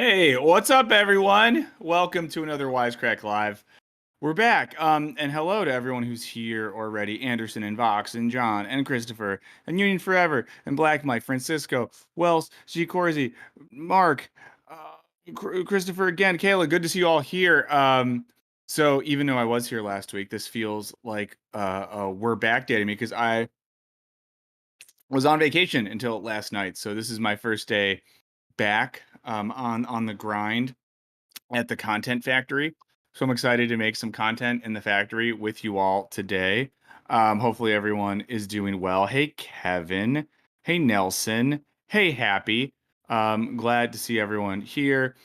Hey, what's up, everyone? Welcome to another Wisecrack Live. We're back. And hello to everyone who's here already. Anderson and Vox and John and Christopher and Union Forever and Black Mike, Francisco, Wells, G. Corsi, Mark, Christopher again, Kayla. Good to see you all here. So even though I was here last week, this feels like we're backdating me because I was on vacation until last night. So this is my first day back on the grind at the content factory. So I'm excited to make some content in the factory with you all today. Hopefully everyone is doing well. Hey, Kevin. Hey, Nelson. Hey, Happy. Glad to see everyone here.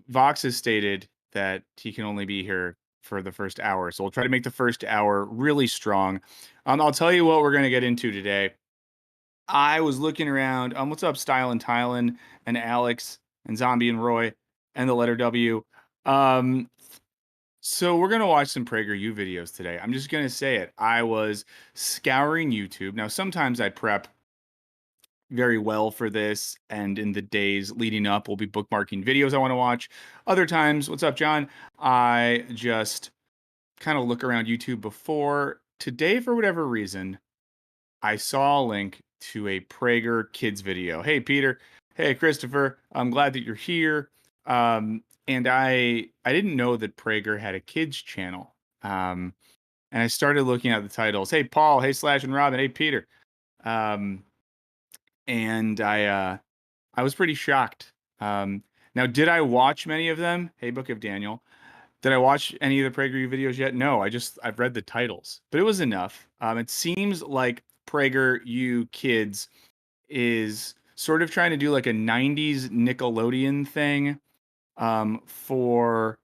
Vox has stated that he can only be here for the first hour. So we'll try to make the first hour really strong. I'll tell you what we're going to get into today. I was looking around. What's up, Style and Tylen and Alex and Zombie and Roy and the letter W. Um, so we're gonna watch some PragerU videos today. I'm just gonna say it. I was scouring YouTube. Now, sometimes I prep very well for this, and in the days leading up, we'll be bookmarking videos I want to watch. Other times, what's up, John? I just kind of look around YouTube before. Today, for whatever reason, I saw a link to a Prager Kids video. Hey, Peter. Hey, Christopher. I'm glad that you're here. And I didn't know that Prager had a kids channel. And I started looking at the titles. Hey, Paul. Hey, Slash and Robin. Hey, Peter. Um, and I was pretty shocked. Now, did I watch many of them? Hey, Book of Daniel. Did I watch any of the PragerU videos yet? No, I've read the titles, but it was enough. It seems like PragerU Kids is sort of trying to do like a 90s Nickelodeon thing for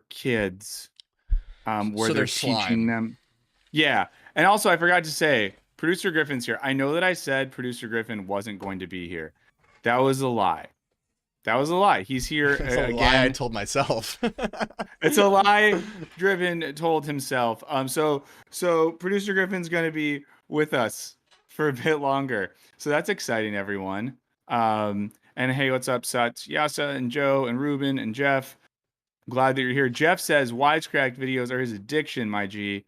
kids where So they're they're teaching slime. them. Yeah. And also I forgot to say, producer Griffin's here. I know that I said producer Griffin wasn't going to be here. That was a lie. That was a lie. He's here That's a lie I again. told myself. It's a lie Driven told himself. So producer Griffin's going to be with us for a bit longer. So that's exciting, everyone. And hey, what's up, Suts, Yasa, and Joe, and Ruben, and Jeff? Glad that you're here. Jeff says Wisecrack videos are his addiction, my G.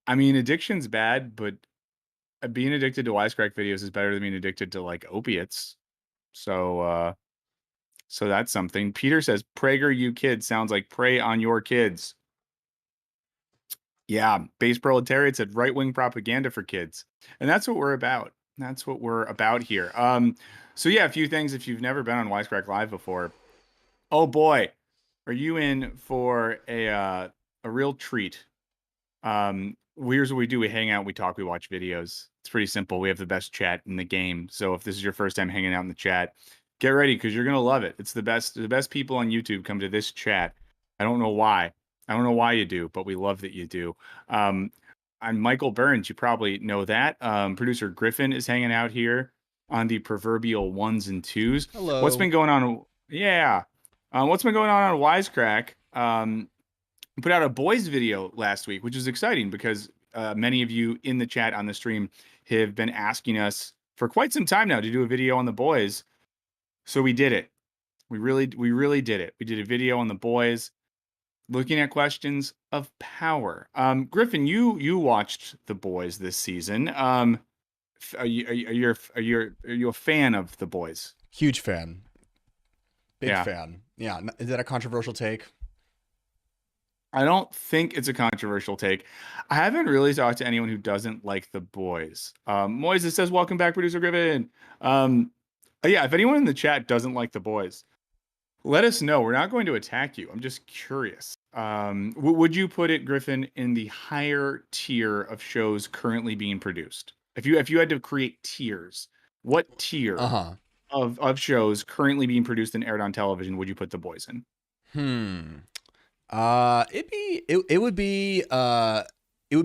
I mean, addiction's bad, but being addicted to Wisecrack videos is better than being addicted to like opiates. So so that's something. Peter says PragerU Kids sounds like prey on your kids. Yeah, base proletariat said right-wing propaganda for kids. And that's what we're about. That's what we're about here. So yeah, a few things if you've never been on Wisecrack Live before. Oh boy, are you in for a real treat? Here's what we do: we hang out, we talk, we watch videos. It's pretty simple. We have the best chat in the game. So if this is your first time hanging out in the chat, get ready because you're gonna love it. It's the best. The best people on YouTube come to this chat. I don't know why. I don't know why you do, but we love that you do. Um, I'm Michael Burns. You probably know that. Producer Griffin is hanging out here on the proverbial ones and twos. What's Hello. been going on? Yeah. What's been going on Wisecrack? Put out a boys video last week, which is exciting because many of you in the chat on the stream have been asking us for quite some time now to do a video on the boys. So we did it. We really did it. We did a video on the boys, looking at questions of power. Griffin, you watched the boys this season. Are you a fan of the boys? Huge fan. Big Yeah. fan. Yeah. Is that a controversial take? I don't think it's a controversial take. I haven't really talked to anyone who doesn't like the boys. Moises says, "Welcome back, producer Griffin." Um, yeah, if anyone in the chat doesn't like the boys, let us know. We're not going to attack you. I'm just curious. Would you put it, Griffin, in the higher tier of shows currently being produced? If you had to create tiers, what Uh tier huh. of shows currently being produced and aired on television would you put the boys in? Hmm. It would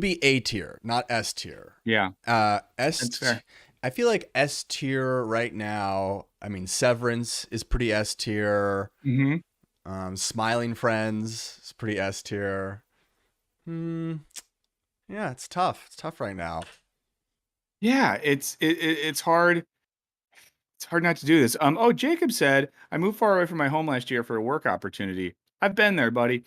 be A tier, not S tier. Yeah, S. that's fair. I feel like S tier right now. I mean, Severance is pretty S tier. Hmm. Smiling Friends is pretty S tier. Hmm. Yeah, it's tough. It's tough right now. Yeah, it's hard. It's hard not to do this. Oh, Jacob said, I moved far away from my home last year for a work opportunity. I've been there, buddy.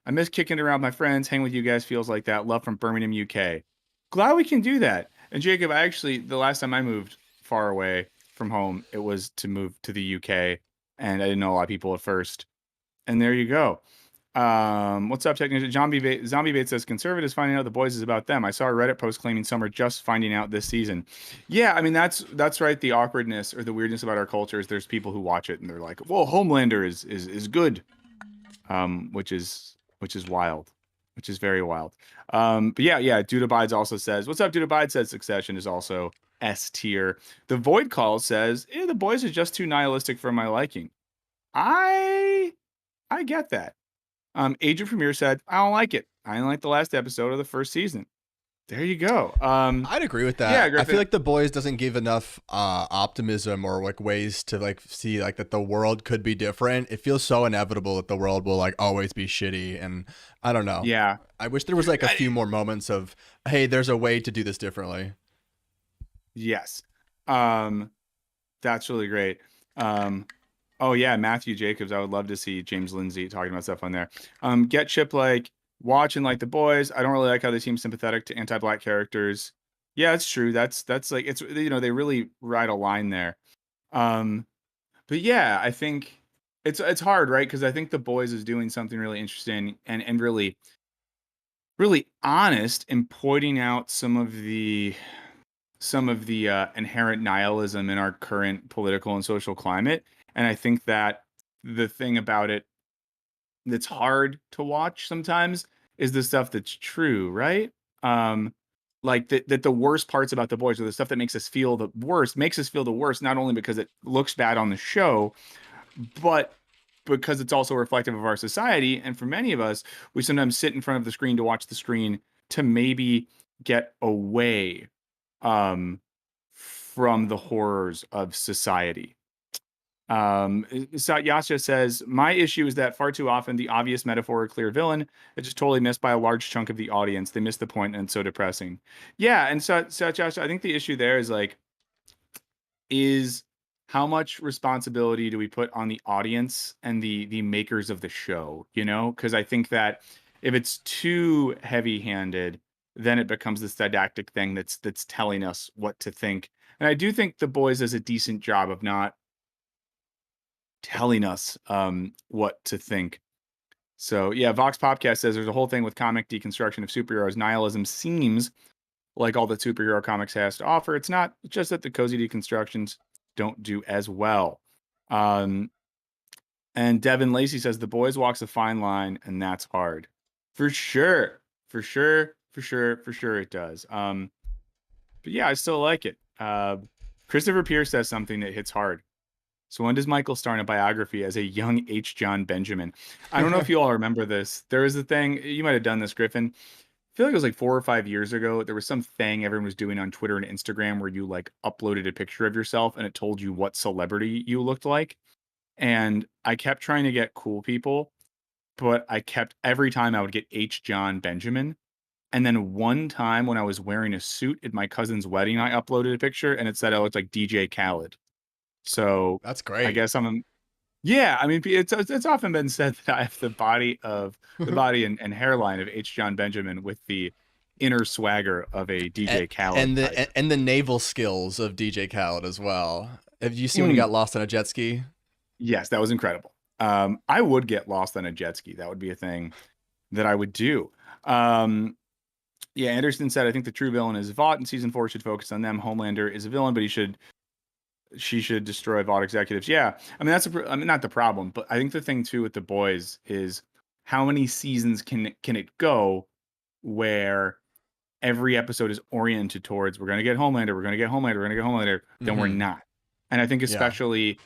I miss kicking it around with my friends. Hang with you guys feels like that. Love from Birmingham, UK. Glad we can do that. And Jacob, I actually, the last time I moved far away from home, it was to move to the UK. And I didn't know a lot of people at first. And there you go. What's up, Technician? Zombie Bait says conservatives finding out The Boys is about them. I saw a Reddit post claiming some are just finding out this season. Yeah, I mean that's right. The awkwardness or the weirdness about our culture is there's people who watch it and they're like, "Well, Homelander is good," which is wild, which is very wild. But yeah. Dude Abides also says, "What's up?" Dude Abides says Succession is also S tier. The Void Call says, The Boys is just too nihilistic for my liking. I I get that. Agent Premier said, I don't like it. I didn't like the last episode of the first season. There you go. I'd agree with Yeah, that. I feel Griffin. like The Boys doesn't give enough optimism or like ways to like see like that the world could be different. It feels so inevitable that the world will like always be shitty, and I don't know. Yeah. I wish there was like a few more moments of, hey, there's a way to do this differently. Yes. Um, that's really great. Um, oh yeah, Matthew Jacobs. I would love to see James Lindsay talking about stuff on there. Get Chip like watching like the boys. I don't really like how they seem sympathetic to anti-black characters. Yeah, it's true. That's like it's they really ride a line there. Um, but yeah, I think it's hard, right? Because I think the boys is doing something really interesting and really honest in pointing out some of the inherent nihilism in our current political and social climate. And I think that the thing about it that's hard to watch sometimes is the stuff that's true, right? Um, like that the worst parts about the boys are the stuff that makes us feel the worst, not only because it looks bad on the show, but because it's also reflective of our society. And for many of us, we sometimes sit in front of the screen to watch the screen to maybe get away um, from the horrors of society. Satyasha says, my issue is that far too often the obvious metaphor or clear villain is just totally missed by a large chunk of the audience. They miss the point and it's so depressing. Yeah, and Satyasha, I think the issue there is how much responsibility do we put on the audience and the makers of the show, because I think that if it's too heavy-handed, then it becomes this didactic thing that's telling us what to think. And I do think the boys does a decent job of not telling us what to think. So yeah, Vox Popcast says there's a whole thing with comic deconstruction of superheroes. Nihilism seems like all that superhero comics has to offer. It's not just that the cozy deconstructions don't do as well. Um, and Devin Lacey says the boys walks a fine line, and that's hard. For sure. For sure. For sure. For sure it does. But yeah, I still like it. Christopher Pierce says something that hits hard. So when does Michael start a biography as a young H. John Benjamin? I don't know if you all remember this. There was a thing, you might have done this, Griffin. I feel like it was like 4 or 5 years ago. There was some thing everyone was doing on Twitter and Instagram where you like uploaded a picture of yourself and it told you what celebrity you looked like. And I kept trying to get cool people, but every time I would get H. John Benjamin. And then one time when I was wearing a suit at my cousin's wedding, I uploaded a picture and it said I looked like DJ Khaled. So That's I great. guess yeah, I mean, it's often been said that I have the body and hairline of H. John Benjamin with the inner swagger of a DJ Khaled type. And the naval skills of DJ Khaled as well. Have you seen when he Mm, got lost on a jet ski? yes, that was incredible. I would get lost on a jet ski. That would be a thing that I would do. Um, yeah, Anderson said, I think the true villain is Vought, and season 4 should focus on them. Homelander is a villain, but she should destroy Vought executives. Yeah, I mean I mean not the problem, but I think the thing too with the boys is how many seasons can it go where every episode is oriented towards we're gonna get Homelander, we're gonna get Homelander, we're gonna get Homelander, then we're Mm-hmm. not. And I think Yeah. especially,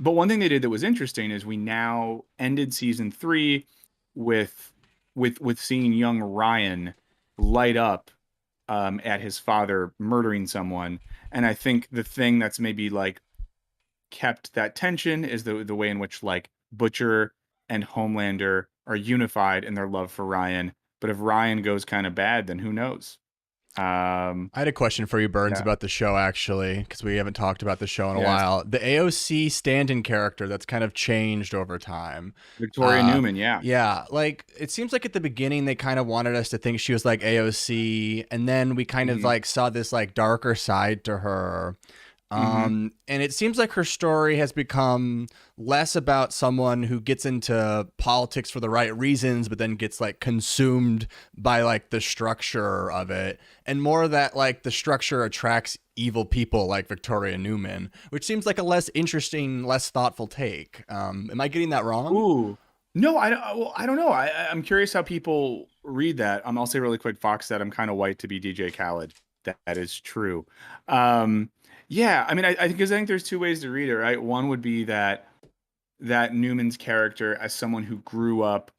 but one thing they did that was interesting is we now ended season 3 with with seeing young Ryan light up at his father murdering someone. And I think the thing that's maybe like kept that tension is the way in which like Butcher and Homelander are unified in their love for Ryan. But if Ryan goes kind of bad, then who knows? I had a question for you, Burns, Yeah, about the show, actually, because we haven't talked about the show in a yes, while. The AOC stand-in character that's kind of changed over time. Victoria Uh, Newman. Yeah. yeah, like it seems like at the beginning they kind of wanted us to think she was like AOC, and then we kind of Hmm. like saw this like darker side to her. Hmm. And it seems like her story has become less about someone who gets into politics for the right reasons, but then gets like consumed by like the structure of it, and more that like the structure attracts evil people like Victoria Newman, which seems like a less interesting, less thoughtful take. Am I getting that wrong? Ooh. No, well, I don't know. I'm curious how people read that. I'll say really quick. Fox said I'm kind of white to be DJ Khaled. That is true. Um, yeah, I mean, I think there's two ways to read it, right? One would be that Newman's character as someone who grew up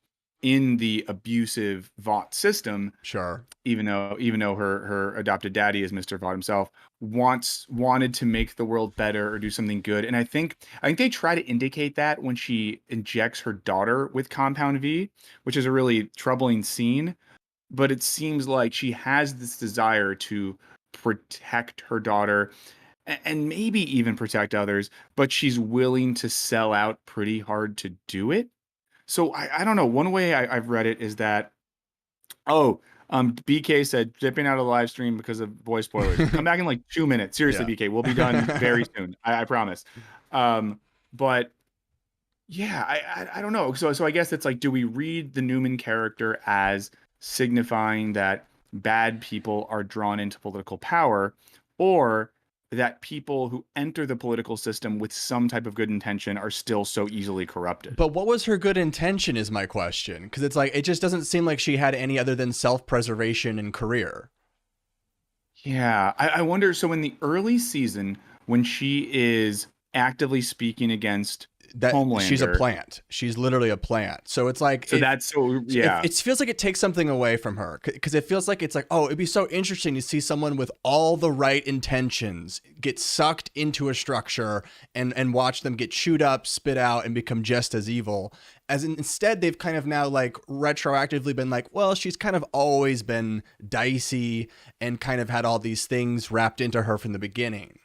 in the abusive Vought system, Sure. even though her adopted daddy is Mr. Vaught himself, wanted to make the world better or do something good. And I think they try to indicate that when she injects her daughter with Compound V, which is a really troubling scene. But it seems like she has this desire to protect her daughter and maybe even protect others, but she's willing to sell out pretty hard to do it. So I don't know. One way I've read it is that, oh, BK said dipping out of the live stream because of voice spoilers. Come back in like 2 minutes. Seriously, Yeah. BK, we'll be done very soon. I promise. But yeah, I don't know. So I guess it's like, do we read the Newman character as signifying that bad people are drawn into political power, or that people who enter the political system with some type of good intention are still so easily corrupted? But what was her good intention is my question. Because it's like, it just doesn't seem like she had any other than self preservation and career. Yeah, I wonder. So in the early season, when she is actively speaking against That she's a Homelander, plant. She's literally a plant. So it's like so that's so if yeah, it feels like it takes something away from her because it feels like it's like, oh, it'd be so interesting to see someone with all the right intentions get sucked into a structure and watch them get chewed up, spit out, and become just as evil. Instead, they've kind of now like retroactively been like, well, she's kind of always been dicey and kind of had all these things wrapped into her from the beginning.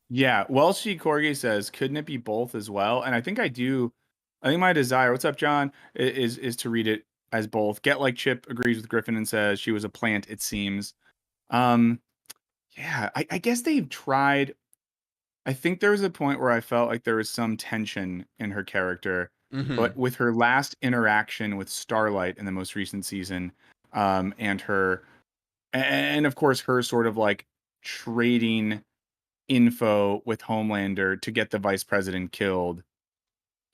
yeah. Well, she Corgi says, couldn't it be both as well? And I think I do. I think my desire, what's up, John, is to read it as both. Get Like Chip agrees with Griffin and says she was a plant. It seems. Um, yeah. I guess they've tried. I think there was a point where I felt like there was some tension in her character, Mm-hmm. but with her last interaction with Starlight in the most recent season, and and of course her sort of like trading info with Homelander to get the vice president killed.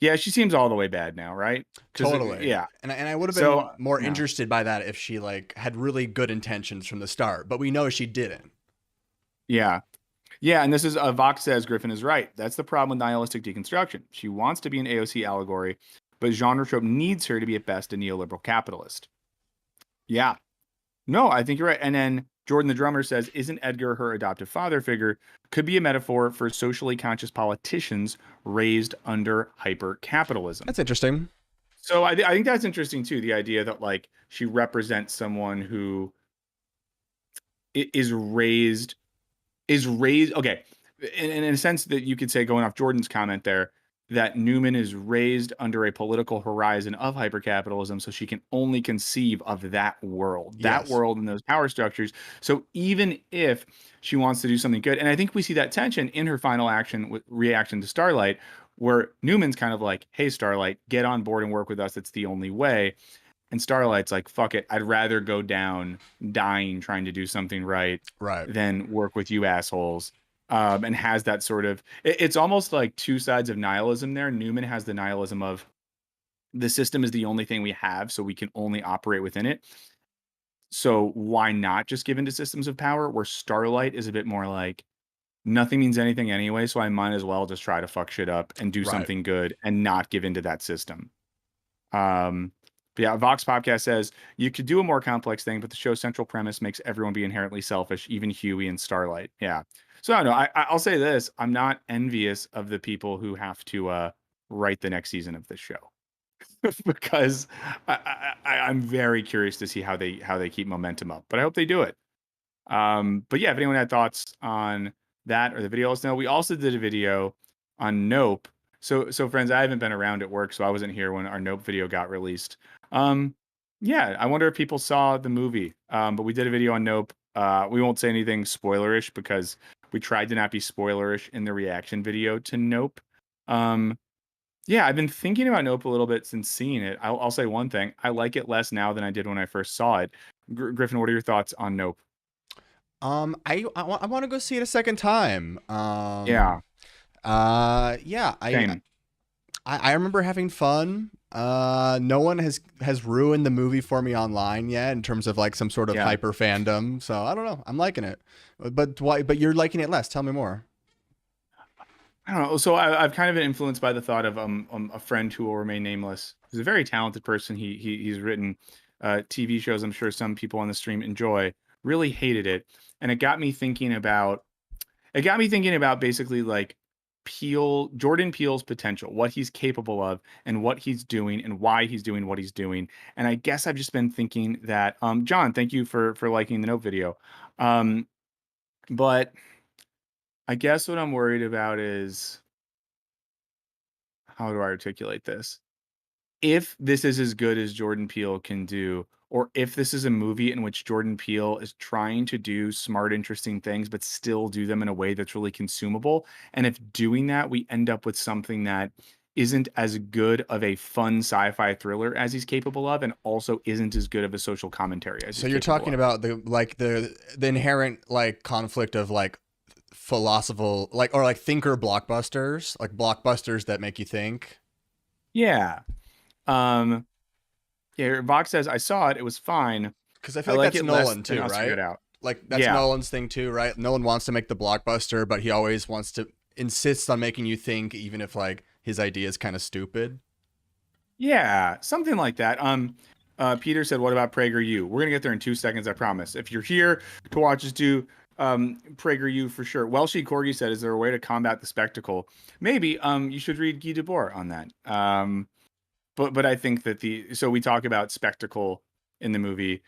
Yeah, she seems all the way bad now, right? Because Totally. yeah, And I would have so been more yeah, interested by that if she like had really good intentions from the start, but we know she didn't. yeah. Yeah, and this is Vox says Griffin is right. That's the problem with nihilistic deconstruction. She wants to be an AOC allegory, but genre trope needs her to be at best a neoliberal capitalist. Yeah, no, I think you're right. And then Jordan the drummer says, isn't Edgar her adoptive father figure? Could be a metaphor for socially conscious politicians raised under hyper capitalism. That's interesting. So I think that's interesting too. The idea that like she represents someone who is raised okay, in a sense that you could say, going off Jordan's comment there, that Newman is raised under a political horizon of hypercapitalism, so she can only conceive of that Yes. world and those power structures. So even if she wants to do something good, and I think we see that tension in her final action with reaction to Starlight, where Newman's kind of like, hey Starlight, get on board and work with us, it's the only way. And Starlight's like, fuck it. I'd rather go down dying trying to do something right Right. than work with you assholes. And has that sort of, it's almost like two sides of nihilism there. Newman has the nihilism of the system is the only thing we have, so we can only operate within it. So why not just give into systems of power? Where Starlight is a bit more like, nothing means anything anyway, so I might as well just try to fuck shit up and do Right. something good and not give into that system. Um, but yeah, Vox Podcast says you could do a more complex thing, but the show's central premise makes everyone be inherently selfish, even Huey and Starlight. Yeah. So I don't know. I'll say this: I'm not envious of the people who have to write the next season of this show because I'm very curious to see how they keep momentum up. But I hope they do it. But yeah, if anyone had thoughts on that or the video, let us know. We also did a video on Nope. So friends, I haven't been around at work, so I wasn't here when our Nope video got released. Um, yeah, I wonder if people saw the movie. But we did a video on Nope. We won't say anything spoilerish because we tried to not be spoilerish in the reaction video to Nope. Um, yeah, I've been thinking about Nope a little bit since seeing it. I'll say one thing: I like it less now than I did when I first saw it. Griffin, what are your thoughts on Nope? I want to go see it a second time. Yeah, Yeah, same. I remember having fun. No one has ruined the movie for me online yet in terms of like some sort of Yeah. hyper fandom. So I don't know. I'm liking it. But why? But you're liking it less. Tell me more. I don't know. So I've kind of been influenced by the thought of a friend who will remain nameless. He's a very talented person. He's written TV shows. I'm sure some people on the stream enjoy. Really hated it, and it got me thinking about basically like Jordan Peele's potential, what he's capable of, and what he's doing, and why he's doing what he's doing. And I guess I've just been thinking that John, thank you for liking the Note video. Um, but I guess what I'm worried about is how do I articulate this? If this is as good as Jordan Peele can do, or if this is a movie in which Jordan Peele is trying to do smart, interesting things, but still do them in a way that's really consumable. And if doing that, we end up with something that isn't as good of a fun sci-fi thriller as he's capable of, and also isn't as good of a social commentary as So he's you're capable talking of. about the inherent like conflict of like philosophical like or like thinker blockbusters, like blockbusters that make you think. Yeah. Um, yeah, Vox says, I saw it, it was fine. Because I I feel like like that's it less Nolan than too, Oscar right? Get Out. Like that's Yeah. Nolan's thing too, right? Nolan wants to make the blockbuster, but he always wants to insist on making you think, even if like his idea is kind of stupid. Yeah, something like that. Peter said, "What about PragerU?" We're gonna get there in 2 seconds, I promise. If you're here to watch us do PragerU for sure. Welshie Corgi said, "Is there a way to combat the spectacle?" Maybe. You should read Guy Debord on that. But I think that we talk about spectacle in the movie.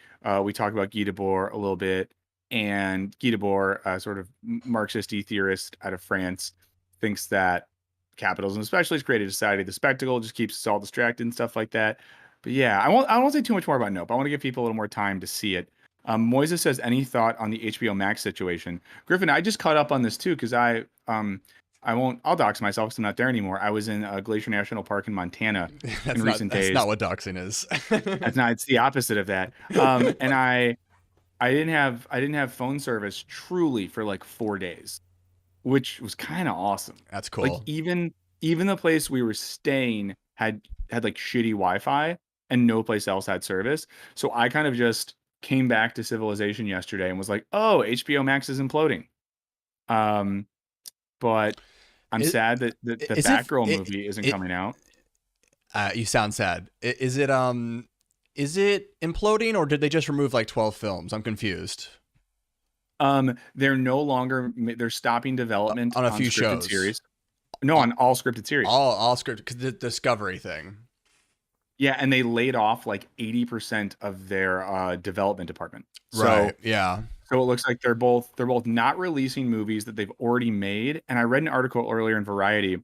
We talk about Guy Debord a little bit, and Guy Debord, sort of Marxist theorist out of France, thinks that capitalism, especially, has created a society. The spectacle just keeps us all distracted and stuff like that. But yeah, I won't say too much more about Nope. I want to give people a little more time to see it. Moises says, any thought on the HBO Max situation? Griffin, I just caught up on this too because I'll dox myself because I'm not there anymore. I was in Glacier National Park in Montana in recent That's days. not what doxing is. That's not, it's the opposite of that. And I didn't have phone service truly for like 4 days, which was kind of awesome. That's Like cool. even the place we were staying had like shitty Wi-Fi and no place else had service. So I kind of just came back to civilization yesterday and was like, "Oh, HBO Max is imploding." Um, but I'm Is, sad that the is it, Batgirl movie isn't it coming out. you sound sad. Is it imploding or did they just remove like 12 films? I'm confused. They're no longer they're stopping development On a on few scripted shows. series. No, on all scripted series. All script because the Discovery thing. Yeah, and they laid off like 80% of their development department. Right. So Yeah. so it looks like they're both not releasing movies that they've already made. And I read an article earlier in Variety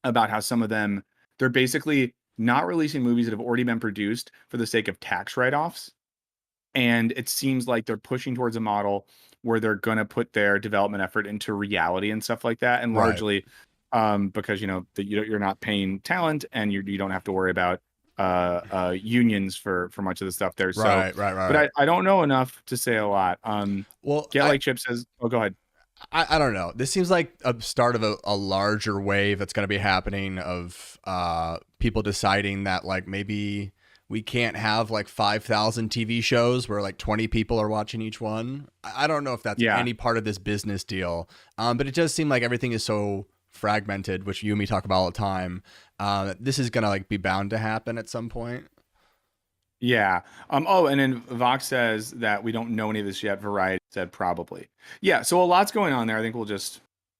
about how some of them they're basically not releasing movies that have already been produced for the sake of tax write-offs. And it seems like they're pushing towards a model where they're going to put their development effort into reality and stuff like that, and Right. largely because you're not paying talent and you don't have to worry about unions for much of the stuff there. So, Right. Right. but Right. I don't know enough to say a lot. Well, Get Like Chip says, oh, go ahead. I don't know. This seems like a start of a larger wave that's going to be happening of people deciding that like maybe we can't have like 5,000 TV shows where like 20 people are watching each one. I don't know if that's Yeah, any part of this business deal, but it does seem like everything is so fragmented, which you and me talk about all the time. This is going to like be bound to happen at some point. yeah. Oh, and then Vox says that we don't know any of this yet. Variety said probably. Yeah. So a lot's going on there. I think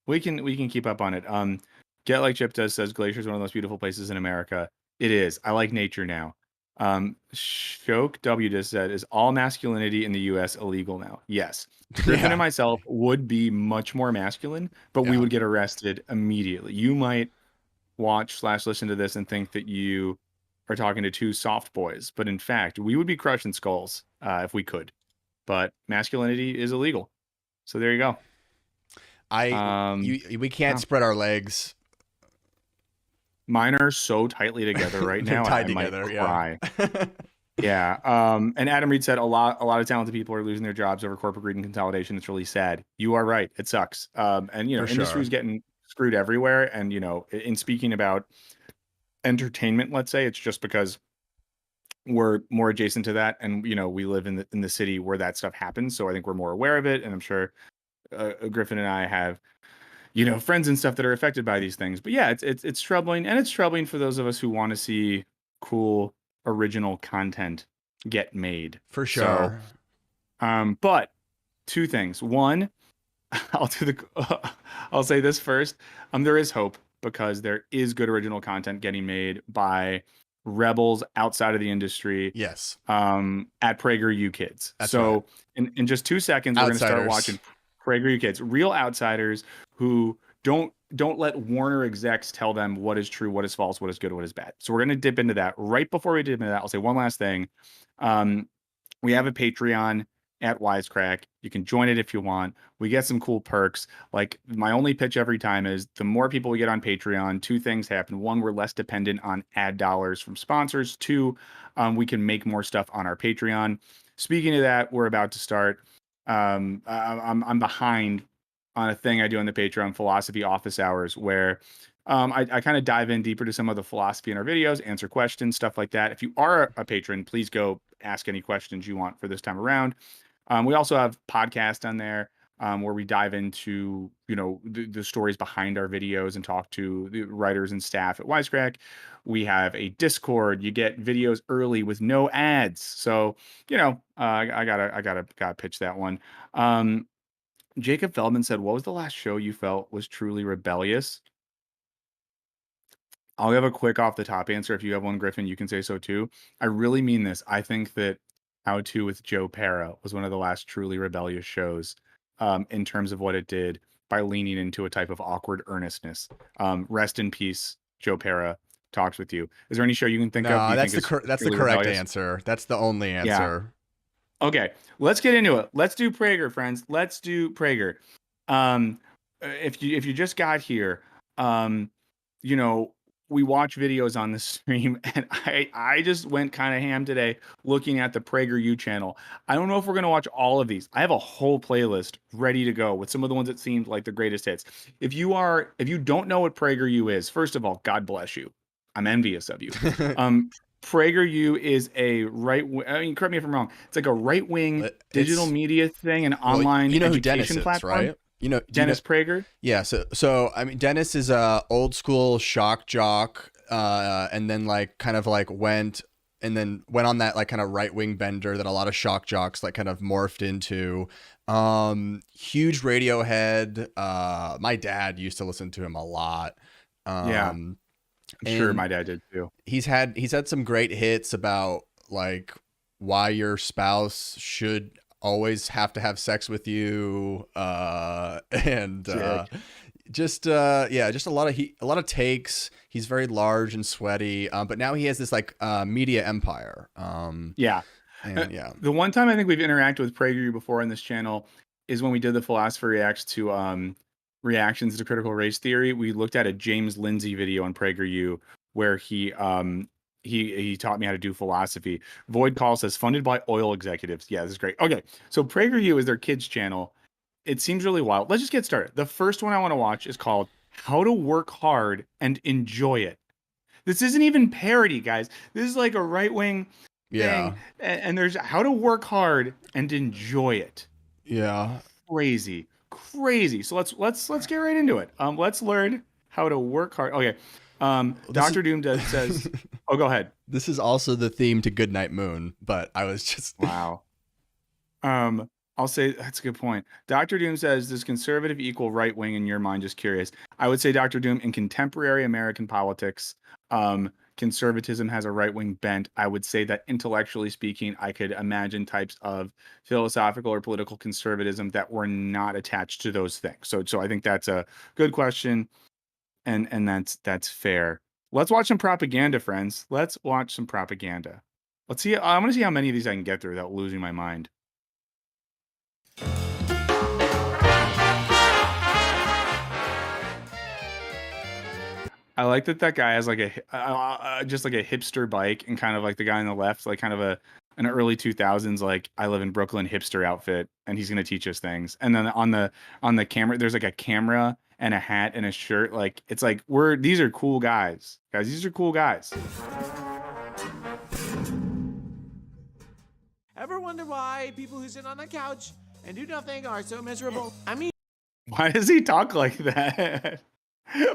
we can keep up on it. Get Like Chip does says Glacier is one of the most beautiful places in America. It is. I like nature now. Shoke W just said, is all masculinity in the US illegal now? Yes. Griffin and Yeah. myself would be much more masculine, but we Yeah. would get arrested immediately. You might watch/listen to this and think that you are talking to two soft boys, but in fact, we would be crushing skulls if we could. But masculinity is illegal. So there you go. I Um, we can't yeah. spread our legs. Mine are so tightly together right They're now, tied I might together. Yeah. cry. Yeah. And Adam Reed said a lot of talented people are losing their jobs over corporate greed and consolidation. It's really sad. You are right. It sucks. And For industry's sure. getting screwed everywhere. And in speaking about entertainment, let's say, it's just because we're more adjacent to that, and we live in the city where that stuff happens. So I think we're more aware of it, and I'm sure Griffin and I have friends and stuff that are affected by these things. But yeah, it's troubling, and it's troubling for those of us who want to see cool original content get made. For So, sure. but two things. One, I'll do I'll say this first. There is hope because there is good original content getting made by rebels outside of the industry Yes. at PragerU Kids. That's right. So in just 2 seconds, we're going to start watching Outsiders. PragerU Kids, real outsiders who don't let Warner execs tell them what is true, what is false, what is good, what is bad. So we're going to dip into that. Right before we dip into that, I'll say one last thing. We have a Patreon at Wisecrack. You can join it if you want. We get some cool perks. Like, my only pitch every time is the more people we get on Patreon, two things happen. One, we're less dependent on ad dollars from sponsors. Two, we can make more stuff on our Patreon. Speaking of that, we're about to start. I'm behind on a thing I do on the Patreon, Philosophy Office Hours, where I kind of dive in deeper to some of the philosophy in our videos, answer questions, stuff like that. If you are a patron, please go ask any questions you want for this time around. We also have podcast on there where we dive into the stories behind our videos and talk to the writers and staff at Wisecrack. We have a Discord. You get videos early with no ads. So I gotta pitch that one. Jacob Feldman said, "What was the last show you felt was truly rebellious?" I'll have a quick off the top answer. If you have one, Griffin, you can say so too. I really mean this. I think that How To with Joe Pera was one of the last truly rebellious shows in terms of what it did by leaning into a type of awkward earnestness. Rest in peace, Joe Pera. Talks with you. Is there any show you can think of No, you think is that's the truly correct rebellious? answer. That's the only Yeah. answer. Okay, let's get into it. Let's do Prager, friends. Let's do Prager. If you just got here, um, you know, we watch videos on the stream, and I just went kind of ham today looking at the PragerU channel. I don't know if we're gonna watch all of these. I have a whole playlist ready to go with some of the ones that seemed like the greatest hits. If you don't know what PragerU is, first of all, God bless you. I'm envious of you. Um, PragerU is a I mean, correct me if I'm wrong. It's like a right wing digital It's media thing, an well, online you know who Dennis education is, platform. right? Do you know? Dennis Prager. Yeah. So I mean, Dennis is a old school shock jock, and then like kind of like went on that like kind of right wing bender that a lot of shock jocks like kind of morphed into. Huge Radiohead. My dad used to listen to him a lot. Yeah, Um, I'm sure and my dad did too. he's had some great hits about like why your spouse should always have to have sex with you, and Sick. just a lot of takes. He's very large and sweaty, but now he has this like media empire, Yeah. and yeah. The one time I think we've interacted with PragerU before on this channel is when we did the Philosopher Reacts to reactions to critical race theory. We looked at a James Lindsay video on PragerU where he taught me how to do philosophy. Void Call says funded by oil executives. Yeah, this is great. Okay, so PragerU is their kids channel. It seems really wild. Let's just get started. The first one I want to watch is called How to Work Hard and Enjoy It. This isn't even parody, guys. This is like a right wing thing, Yeah. and there's how to work hard and enjoy it. Yeah. Crazy, crazy. So let's get right into it. Let's learn how to work hard. Okay. This is Doctor Doom says, "Oh, go ahead." this is also the theme to Goodnight Moon, but I was just Wow. I'll say that's a good point. Doctor Doom says, "Does conservative equal right wing in your mind?" Just curious. I would say Doctor Doom in contemporary American politics. conservatism has a right-wing bent. I would say that intellectually speaking, I could imagine types of philosophical or political conservatism that were not attached to those things. So I think that's a good question, and that's fair. Let's watch some propaganda, friends. Let's watch some propaganda. Let's see. I want to see how many of these I can get through without losing my mind. I like that guy has like a just like a hipster bike, and kind of like the guy on the left, like kind of an early 2000s like I live in Brooklyn hipster outfit, and he's gonna teach us things. And then on the camera, there's like a camera and a hat and a shirt. Like it's like these are cool guys. Guys, these are cool guys. Ever wonder why people who sit on the couch and do nothing are so miserable? I mean, why does he talk like that?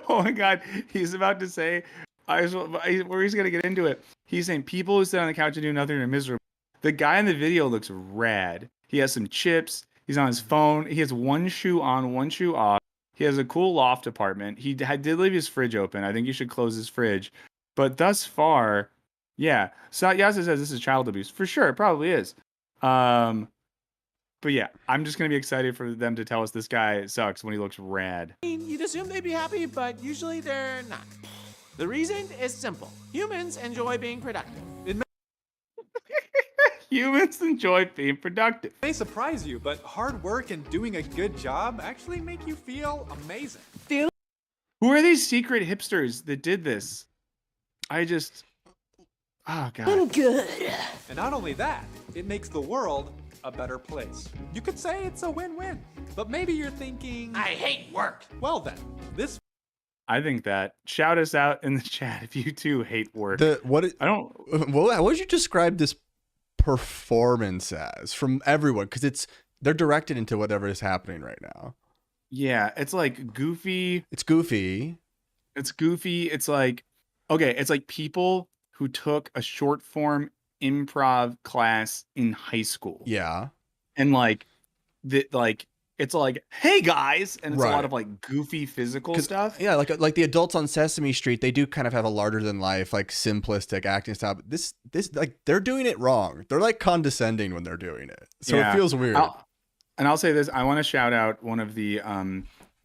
Oh my God, he's about to say, where he's gonna get into it. He's saying people who sit on the couch and do nothing are miserable. The guy in the video looks rad. He has some chips. He's on his phone. He has one shoe on, one shoe off. He has a cool loft apartment. He did leave his fridge open. I think you should close his fridge. But thus far, yeah. Yasa says this is child abuse. For sure, it probably is. But yeah, I'm just going to be excited for them to tell us this guy sucks when he looks rad. you'd assume they'd be happy, but usually they're not. The reason is simple. Humans enjoy being productive. Humans enjoy being productive. It may surprise you, but hard work and doing a good job actually make you feel amazing. Who are these secret hipsters that did this? Oh, God. I'm good. And not only that, it makes the world a better place. You could say it's a win-win. But maybe you're thinking, I hate work. well then, this I think that. Shout us out in the chat if you too hate work. What would you describe this performance as from everyone? Because they're directed into whatever is happening right now. Yeah, it's like goofy. It's goofy. It's like, okay, it's like people who took a short form improv class in high school. Yeah. And it's like, hey guys, and it's Right. a lot of like goofy physical stuff. Yeah, like the adults on Sesame Street, they do kind of have a larger than life, like simplistic acting style. But this like they're doing it wrong. They're like condescending when they're doing it. So Yeah. it feels weird. I'll say this. I want to shout out one of the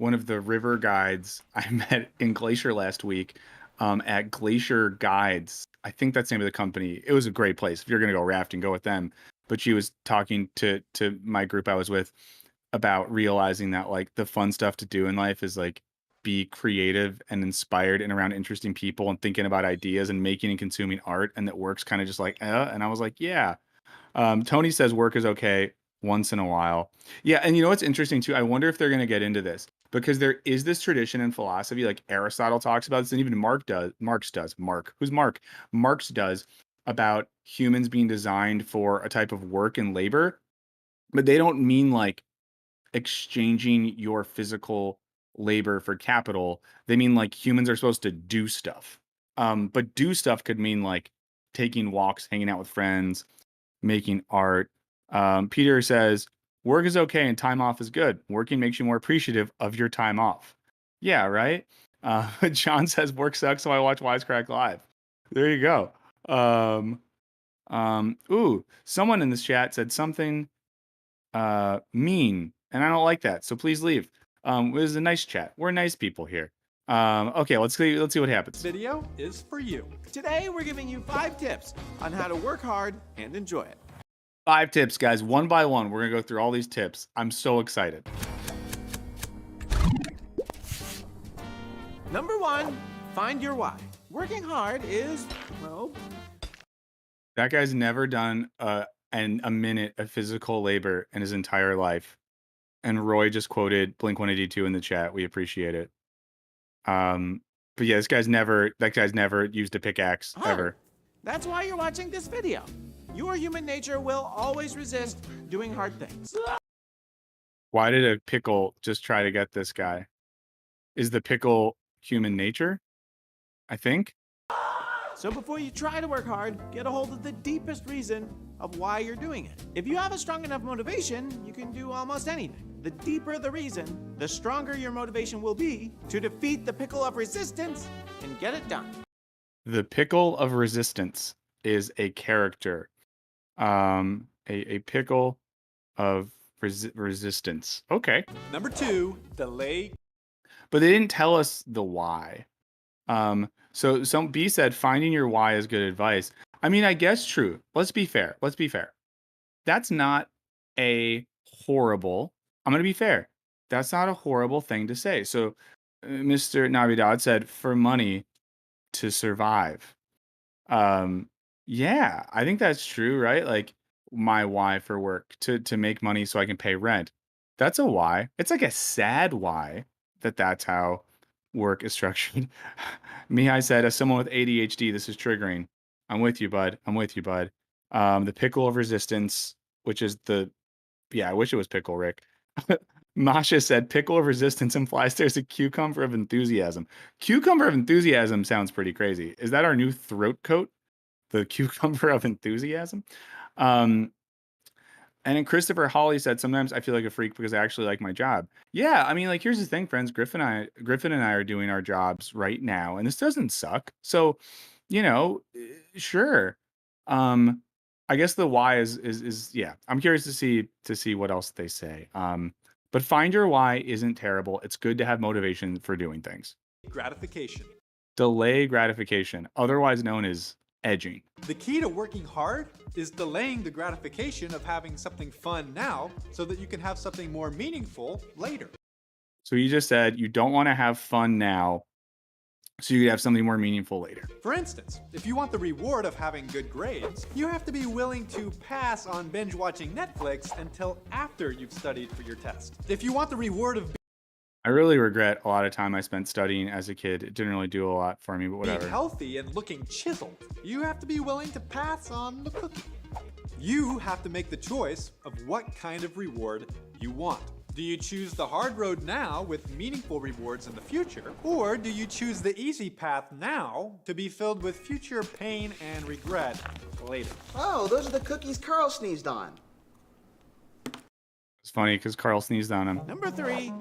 river guides I met in Glacier last week, at Glacier Guides. I think that's the name of the company. It was a great place. If you're gonna go rafting, go with them. But she was talking to my group I was with about realizing that like the fun stuff to do in life is like be creative and inspired and around interesting people and thinking about ideas and making and consuming art, and that work's kind of just like and I was like, yeah. Tony says work is okay once in a while. Yeah, and you know what's interesting too? I wonder if they're going to get into this, because there is this tradition in philosophy, like Aristotle talks about this, and even Marx does, about humans being designed for a type of work and labor, but they don't mean like exchanging your physical labor for capital. They mean like humans are supposed to do stuff. But do stuff could mean like taking walks, hanging out with friends, making art. Peter says, work is okay and time off is good. Working makes you more appreciative of your time off. Yeah, right? John says, work sucks, so I watch Wisecrack Live. There you go. Someone in this chat said something mean, and I don't like that, so please leave. It was a nice chat. We're nice people here. Okay, let's see what happens. video is for you. Today, we're giving you 5 tips on how to work hard and enjoy it. 5 tips, guys, one by one. We're gonna go through all these tips. I'm so excited. Number 1, find your why. Working hard is, well, That guy's never done a minute of physical labor in his entire life. And Roy just quoted Blink-182 in the chat. We appreciate it. But yeah, that guy's never used a pickaxe ever. That's why you're watching this video. Your human nature will always resist doing hard things. Why did a pickle just try to get this guy? Is the pickle human nature? I think. So before you try to work hard, get a hold of the deepest reason of why you're doing it. If you have a strong enough motivation, you can do almost anything. The deeper the reason, the stronger your motivation will be to defeat the pickle of resistance and get it done. The pickle of resistance is a character. A pickle of resistance. Okay. Number 2, delay. But they didn't tell us the why. So some B said finding your why is good advice. I mean, I guess true. Let's be fair. That's not a horrible. I'm going to be fair. That's not a horrible thing to say. So Mr. Navidad said for money to survive. Yeah, I think that's true, right? Like my why for work to make money so I can pay rent. That's a why. It's like a sad why that's how work is structured. Mihai said, as someone with ADHD, this is triggering. I'm with you, bud. The pickle of resistance, which is I wish it was pickle, Rick. Masha said, pickle of resistance implies there's a cucumber of enthusiasm. Cucumber of enthusiasm sounds pretty crazy. Is that our new throat coat? The cucumber of enthusiasm? And then Christopher Hawley said, sometimes I feel like a freak because I actually like my job. Yeah, I mean, like, here's the thing, friends. Griffin and I are doing our jobs right now, and this doesn't suck. So, sure. I guess the why is yeah. I'm curious to see what else they say. But find your why isn't terrible. It's good to have motivation for doing things. Gratification. Delay gratification, otherwise known as edging. The key to working hard is delaying the gratification of having something fun now so that you can have something more meaningful later. So you just said you don't want to have fun now so you could have something more meaningful later. For instance, if you want the reward of having good grades, you have to be willing to pass on binge watching Netflix until after you've studied for your test. If you want the reward of I really regret a lot of time I spent studying as a kid. It didn't really do a lot for me, but whatever. being healthy and looking chiseled, you have to be willing to pass on the cookie. You have to make the choice of what kind of reward you want. Do you choose the hard road now with meaningful rewards in the future? Or do you choose the easy path now to be filled with future pain and regret later? Oh, those are the cookies Carl sneezed on. It's funny because Carl sneezed on him. Number 3.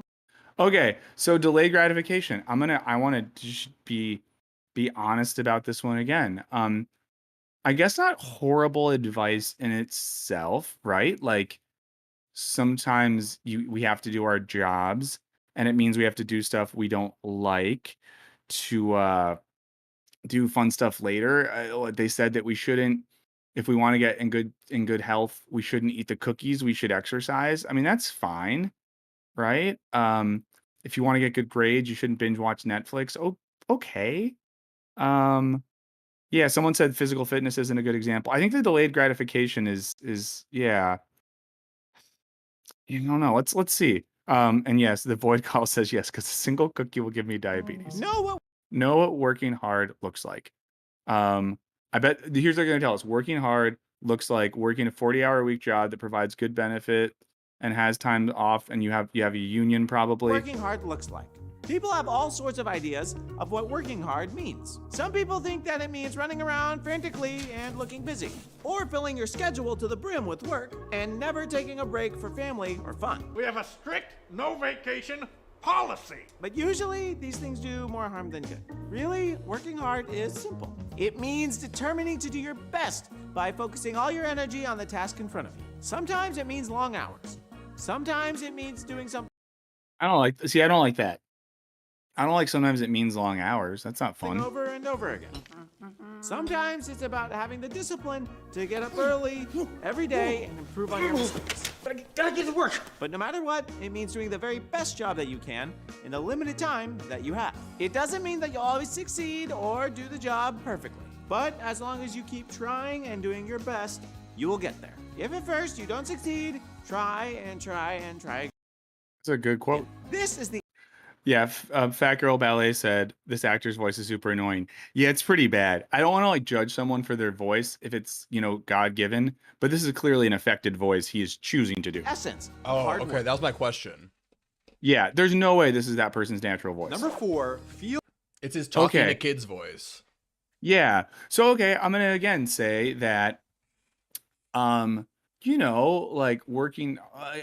Okay, so delay gratification. I want to just be honest about this one again. I guess not horrible advice in itself, right? Like sometimes we have to do our jobs, and it means we have to do stuff we don't like to do fun stuff later. They said that we shouldn't, if we want to get in good health, we shouldn't eat the cookies. We should exercise. I mean, that's fine, right? If you want to get good grades, you shouldn't binge watch Netflix. Oh, okay. Yeah, someone said physical fitness isn't a good example. I think the delayed gratification is yeah. You don't know. Let's see. And yes, the void call says yes, because a single cookie will give me diabetes. Know what working hard looks like. I bet here's what they're gonna tell us. Working hard looks like working a 40-hour-a-week job that provides good benefit and has time off, and you have a union probably. Working hard looks like. People have all sorts of ideas of what working hard means. Some people think that it means running around frantically and looking busy, or filling your schedule to the brim with work and never taking a break for family or fun. We have a strict no vacation policy. But usually, these things do more harm than good. Really, working hard is simple. It means determining to do your best by focusing all your energy on the task in front of you. Sometimes it means long hours. Sometimes it means doing something I don't like that. I don't like sometimes it means long hours. That's not fun. over and over again. Sometimes it's about having the discipline to get up early every day and improve on your mistakes. But I gotta get to work. But no matter what, it means doing the very best job that you can in the limited time that you have. It doesn't mean that you'll always succeed or do the job perfectly. But as long as you keep trying and doing your best, you will get there. If at first you don't succeed, try and try and try. That's a good quote. This is the Yeah, Fat Girl Ballet said this actor's voice is super annoying. Yeah, it's pretty bad. I don't want to like judge someone for their voice if it's, God given, but this is clearly an affected voice he is choosing to do. essence. Oh, Hard okay. work. That was my question. Yeah, there's no way this is that person's natural voice. Number 4, feel. It's his talking Okay. to kids voice. Yeah. So okay, I'm gonna again say that, like working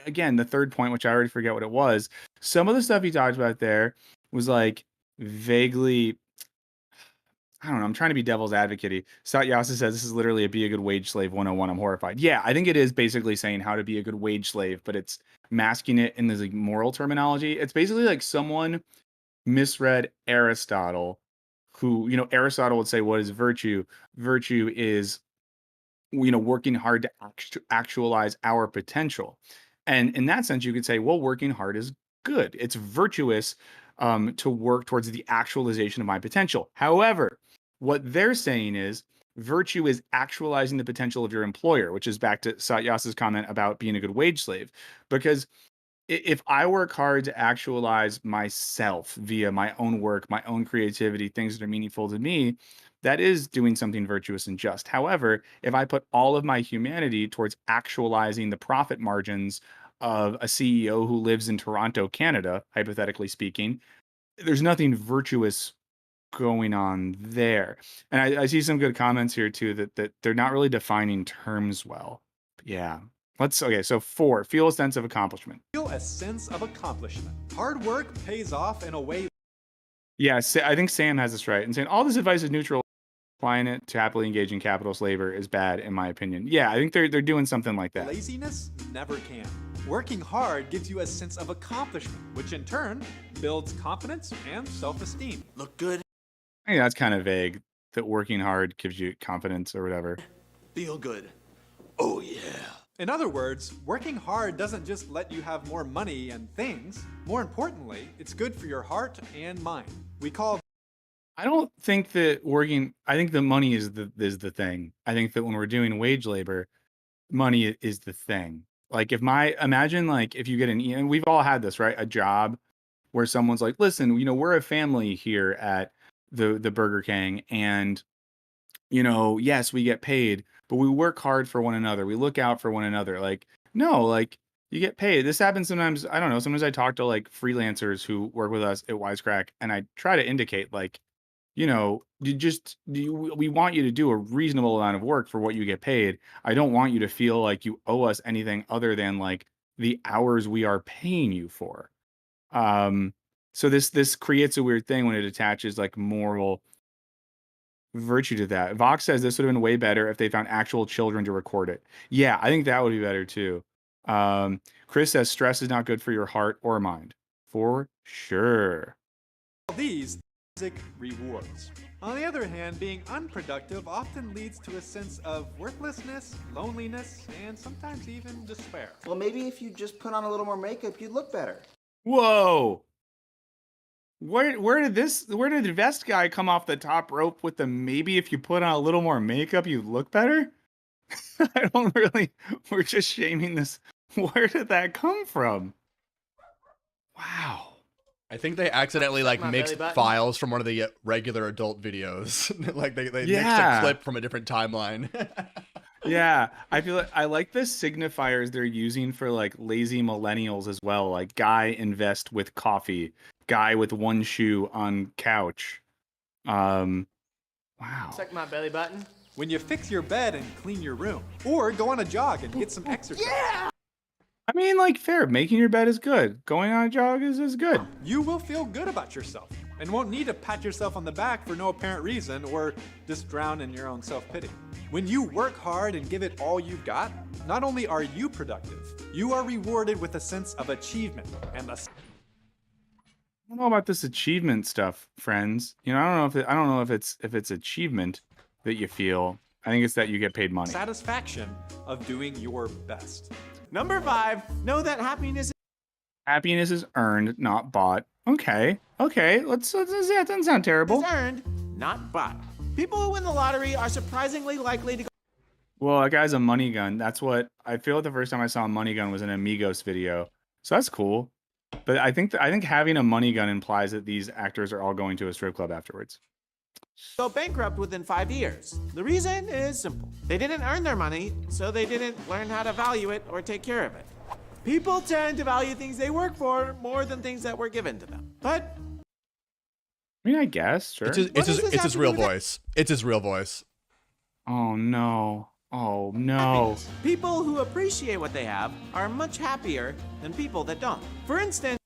again, the third point, which I already forget what it was. Some of the stuff he talked about there was like vaguely, I don't know. I'm trying to be devil's advocate. Satyasa says this is literally a be a good wage slave 101. I'm horrified. Yeah, I think it is basically saying how to be a good wage slave, but it's masking it in this like moral terminology. It's basically like someone misread Aristotle, who, Aristotle would say, what is virtue? Virtue is, working hard to actualize our potential. And in that sense, you could say, well, working hard is good. It's virtuous to work towards the actualization of my potential. However, what they're saying is virtue is actualizing the potential of your employer, which is back to Satyasa's comment about being a good wage slave. Because if I work hard to actualize myself via my own work, my own creativity, things that are meaningful to me, that is doing something virtuous and just. However, if I put all of my humanity towards actualizing the profit margins of a CEO who lives in Toronto, Canada, hypothetically speaking, there's nothing virtuous going on there. And I see some good comments here too that they're not really defining terms well. Yeah. Okay, so 4, feel a sense of accomplishment. Feel a sense of accomplishment. Hard work pays off in a way. Yeah, I think Sam has this right. And saying all this advice is neutral, applying it to happily engage in capitalist labor is bad, in my opinion. Yeah, I think they're doing something like that. Laziness never can. Working hard gives you a sense of accomplishment, which in turn builds confidence and self-esteem. Look good, I think that's kind of vague, that working hard gives you confidence or whatever. feel good. Oh yeah. In other words, working hard doesn't just let you have more money and things. More importantly, it's good for your heart and mind. We call I don't think that I think the money is the thing. I think that when we're doing wage labor, money is the thing. Like imagine like if you get and we've all had this, right? A job where someone's like, listen, we're a family here at the Burger King, and yes, we get paid, but we work hard for one another. We look out for one another. Like, no, like you get paid. This happens sometimes. I don't know. Sometimes I talk to like freelancers who work with us at Wisecrack, and I try to indicate like, we want you to do a reasonable amount of work for what you get paid. I don't want you to feel like you owe us anything other than like the hours we are paying you for. So this creates a weird thing when it attaches like moral virtue to that. Vox says this would have been way better if they found actual children to record it. Yeah, I think that would be better too. Chris says stress is not good for your heart or mind. For sure. these basic rewards. On the other hand, being unproductive often leads to a sense of worthlessness, loneliness, and sometimes even despair. Well, maybe if you just put on a little more makeup, you'd look better. Whoa. Where did the vest guy come off the top rope with the maybe if you put on a little more makeup you'd look better? We're just shaming this. Where did that come from? Wow. I think they accidentally like my mixed belly button. files from one of the regular adult videos. Like they mixed Yeah. a clip from a different timeline. Yeah, I feel like I like the signifiers they're using for like lazy millennials as well. Like guy invest with coffee, guy with one shoe on couch. Wow. Suck my belly button. When you fix your bed and clean your room, or go on a jog and get some exercise. I mean, like fair. Making your bed is good. Going on a jog is good. You will feel good about yourself and won't need to pat yourself on the back for no apparent reason or just drown in your own self-pity. When you work hard and give it all you've got, not only are you productive, you are rewarded with a sense of achievement and a I don't know about this achievement stuff, friends. I don't know if it's achievement that you feel. I think it's that you get paid money. satisfaction of doing your best. Number 5, know that happiness Happiness is earned, not bought. Okay. Let's that doesn't sound terrible. is earned, not bought. People who win the lottery are surprisingly likely to go Well, that guy's a money gun. That's what I feel like the first time I saw a money gun was an Amigos video. So that's cool. But I think having a money gun implies that these actors are all going to a strip club afterwards. bankrupt within 5 years. The reason is simple. They didn't earn their money, so they didn't learn how to value it or take care of it. People tend to value things they work for more than things that were given to them. But I mean, I guess, sure. It's does this his have to real do with it? voice. It's his real voice. Oh no. people who appreciate what they have are much happier than people that don't. For instance,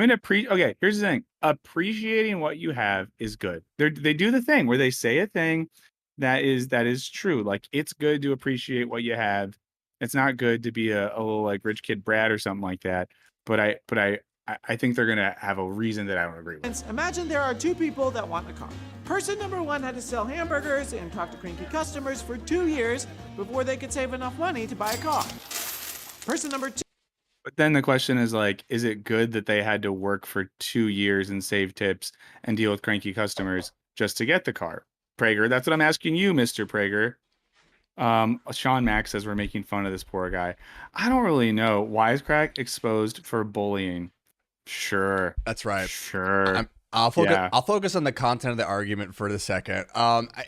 I mean, okay, here's the thing. Appreciating what you have is good. They do the thing where they say a thing that is true. Like, it's good to appreciate what you have. It's not good to be a little like rich kid brat or something like that. But I think they're gonna have a reason that I don't agree with. Imagine there are two people that want a car. Person number one had to sell hamburgers and talk to cranky customers for 2 years before they could save enough money to buy a car. Person number two. But then the question is like, is it good that they had to work for 2 years and save tips and deal with cranky customers just to get the car? Prager, that's what I'm asking you, Mr. Prager. Sean Max says we're making fun of this poor guy. I don't really know. Wisecrack exposed for bullying. Sure. That's right. Sure. I'll focus on the content of the argument for the second.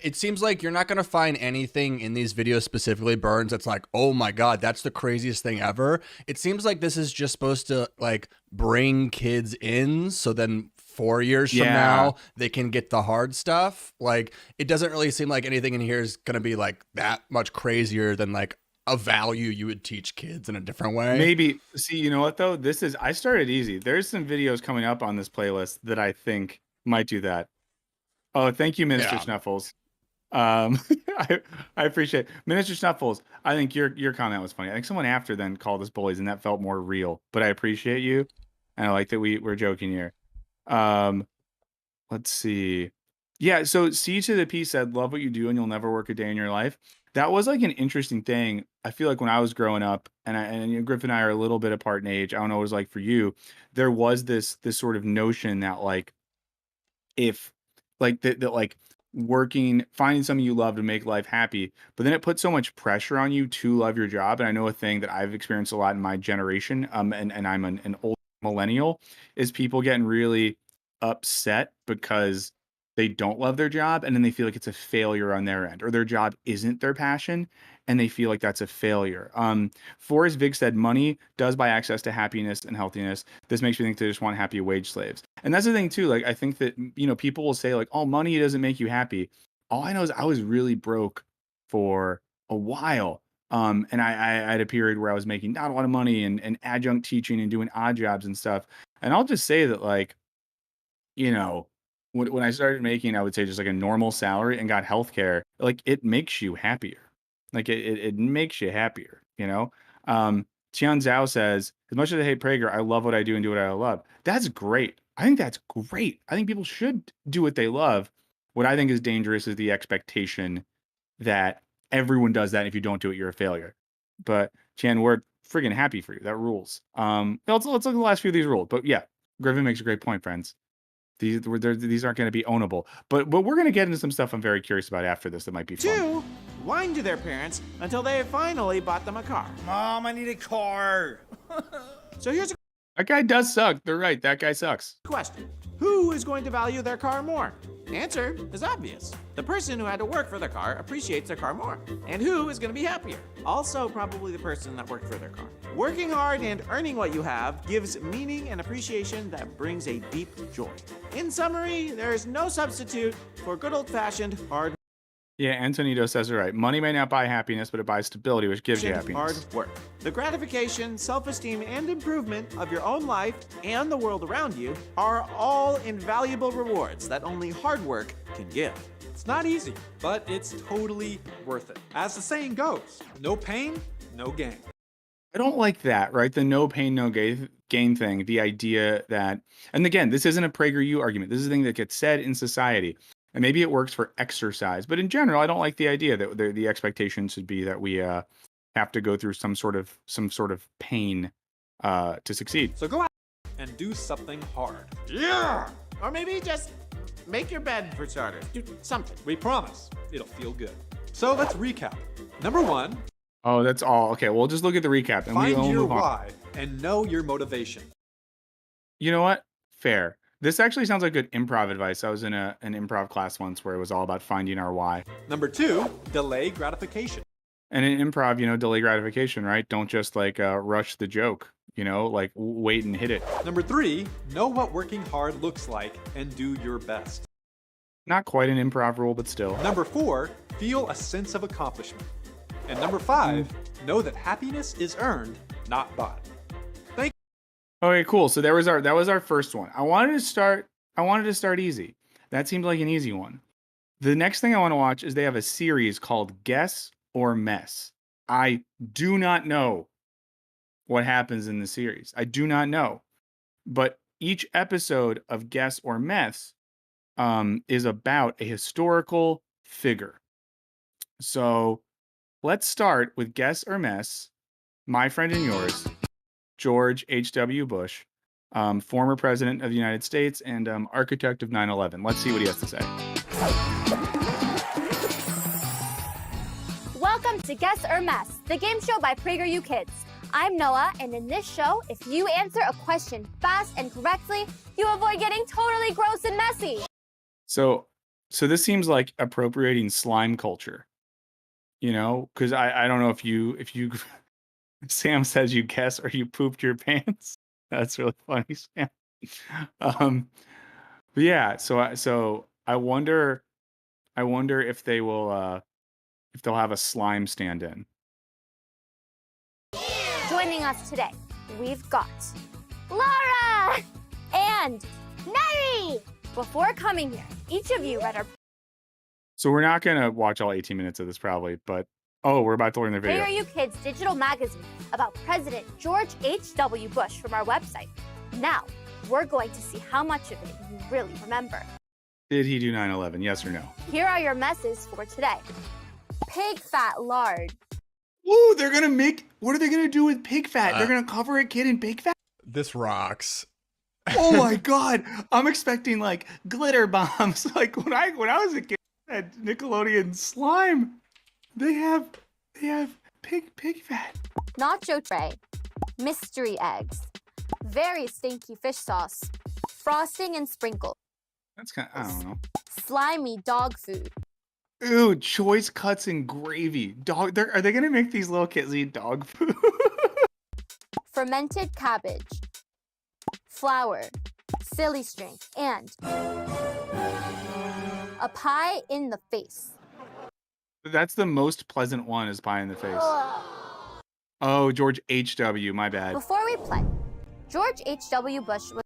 It seems like you're not going to find anything in these videos, specifically Burns, that's like, oh my God, that's the craziest thing ever. It seems like this is just supposed to like bring kids in. So then 4 years from now, they can get the hard stuff. Like, it doesn't really seem like anything in here is going to be like that much crazier than like a value you would teach kids in a different way. Maybe. See, you know what though? I started easy. There's some videos coming up on this playlist that I think might do that. Oh, thank you, Minister Snuffles. I appreciate it. Minister Snuffles. I think your comment was funny. I think someone after then called us bullies, and that felt more real. But I appreciate you, and I like that we're joking here. Let's see. Yeah. So C to the P said, "Love what you do, and you'll never work a day in your life." That was like an interesting thing. I feel like when I was growing up, and Griff and I are a little bit apart in age. I don't know what it was like for you. There was this sort of notion that like, if like that like finding something you love to make life happy, but then it puts so much pressure on you to love your job. And I know a thing that I've experienced a lot in my generation, and I'm an old millennial, is people getting really upset because they don't love their job, and then they feel like it's a failure on their end, or their job isn't their passion and they feel like that's a failure. Forrest Vig said, money does buy access to happiness and healthiness. This makes me think they just want happy wage slaves. And that's the thing too. Like, I think that, people will say like, oh, money doesn't make you happy. All I know is I was really broke for a while. And I had a period where I was making not a lot of money and adjunct teaching and doing odd jobs and stuff. And I'll just say that, like, when I started making, I would say just like a normal salary and got healthcare, like, it makes you happier. Like, it makes you happier, Tian Zhao says, as much as I hate Prager, I love what I do and do what I love. That's great. I think that's great. I think people should do what they love. What I think is dangerous is the expectation that everyone does that. And if you don't do it, you're a failure. But Chan, we're friggin' happy for you. That rules. Let's look at the last few of these rules. But yeah, Griffin makes a great point, friends. These aren't going to be ownable, but we're going to get into some stuff I'm very curious about after this that might be fun. 2, whine to their parents until they finally bought them a car. Mom, I need a car. So here's a That guy does suck. They're right. That guy sucks. question. Who is going to value their car more? The answer is obvious. The person who had to work for their car appreciates their car more. And who is going to be happier? Also, probably the person that worked for their car. Working hard and earning what you have gives meaning and appreciation that brings a deep joy. In summary, there is no substitute for good old-fashioned hard Yeah, Antonito says it right. Money may not buy happiness, but it buys stability, which gives you happiness. hard work. The gratification, self-esteem, and improvement of your own life and the world around you are all invaluable rewards that only hard work can give. It's not easy, but it's totally worth it. As the saying goes, no pain, no gain. I don't like that, right? The no pain, no gain thing. The idea that, and again, this isn't a PragerU argument. This is a thing that gets said in society. And maybe it works for exercise, but in general, I don't like the idea that the expectation should be that we have to go through some sort of pain to succeed. So go out and do something hard. Yeah! Or maybe just make your bed for starters. Do something. We promise it'll feel good. So let's recap. Number 1, Oh, that's all. Okay, we'll just look at the recap and find we'll your move on. why and know your motivation. You know what? Fair. This actually sounds like good improv advice. I was in an improv class once where it was all about finding our why. Number 2, delay gratification. And in improv, delay gratification, right? Don't just like rush the joke, like wait and hit it. Number 3, know what working hard looks like and do your best. Not quite an improv rule, but still. Number 4, feel a sense of accomplishment. And number 5, know that happiness is earned, not bought. Okay, cool. So that was our first one. I wanted to start easy. That seemed like an easy one. The next thing I want to watch is they have a series called Guess or Mess. I do not know what happens in the series. I do not know. But each episode of Guess or Mess is about a historical figure. So let's start with Guess or Mess, my friend and yours, George H.W. Bush, former president of the United States and architect of 9/11. Let's see what he has to say. Welcome to Guess or Mess, the game show by PragerU Kids. I'm Noah, and in this show, if you answer a question fast and correctly, you avoid getting totally gross and messy. So this seems like appropriating slime culture, because I don't know if you Sam says you guess or you pooped your pants. That's really funny, Sam. But yeah, so I wonder if they will if they'll have a slime stand-in. Joining us today, we've got Laura and Mary. Before coming here, each of you read our So we're not gonna watch all 18 minutes of this probably, but we're about to learn their video. PragerU Kids digital magazine about President George H.W. Bush from our website. Now, we're going to see how much of it you really remember. Did he do 9/11? Yes or no? Here are your messes for today. Pig fat lard. Ooh, what are they gonna do with pig fat? They're gonna cover a kid in pig fat? This rocks. Oh my god. I'm expecting like glitter bombs. Like when I was a kid at Nickelodeon slime. They have pig fat. Nacho tray. Mystery eggs. Very stinky fish sauce. Frosting and sprinkles. That's kind of, I don't know. Slimy dog food. Ooh, choice cuts and gravy. Are they gonna make these little kids eat dog food? Fermented cabbage. Flour. Silly string. And a pie in the face. That's the most pleasant one, is pie in the face. Oh, George H.W., my bad. Before we play, George H.W. Bush was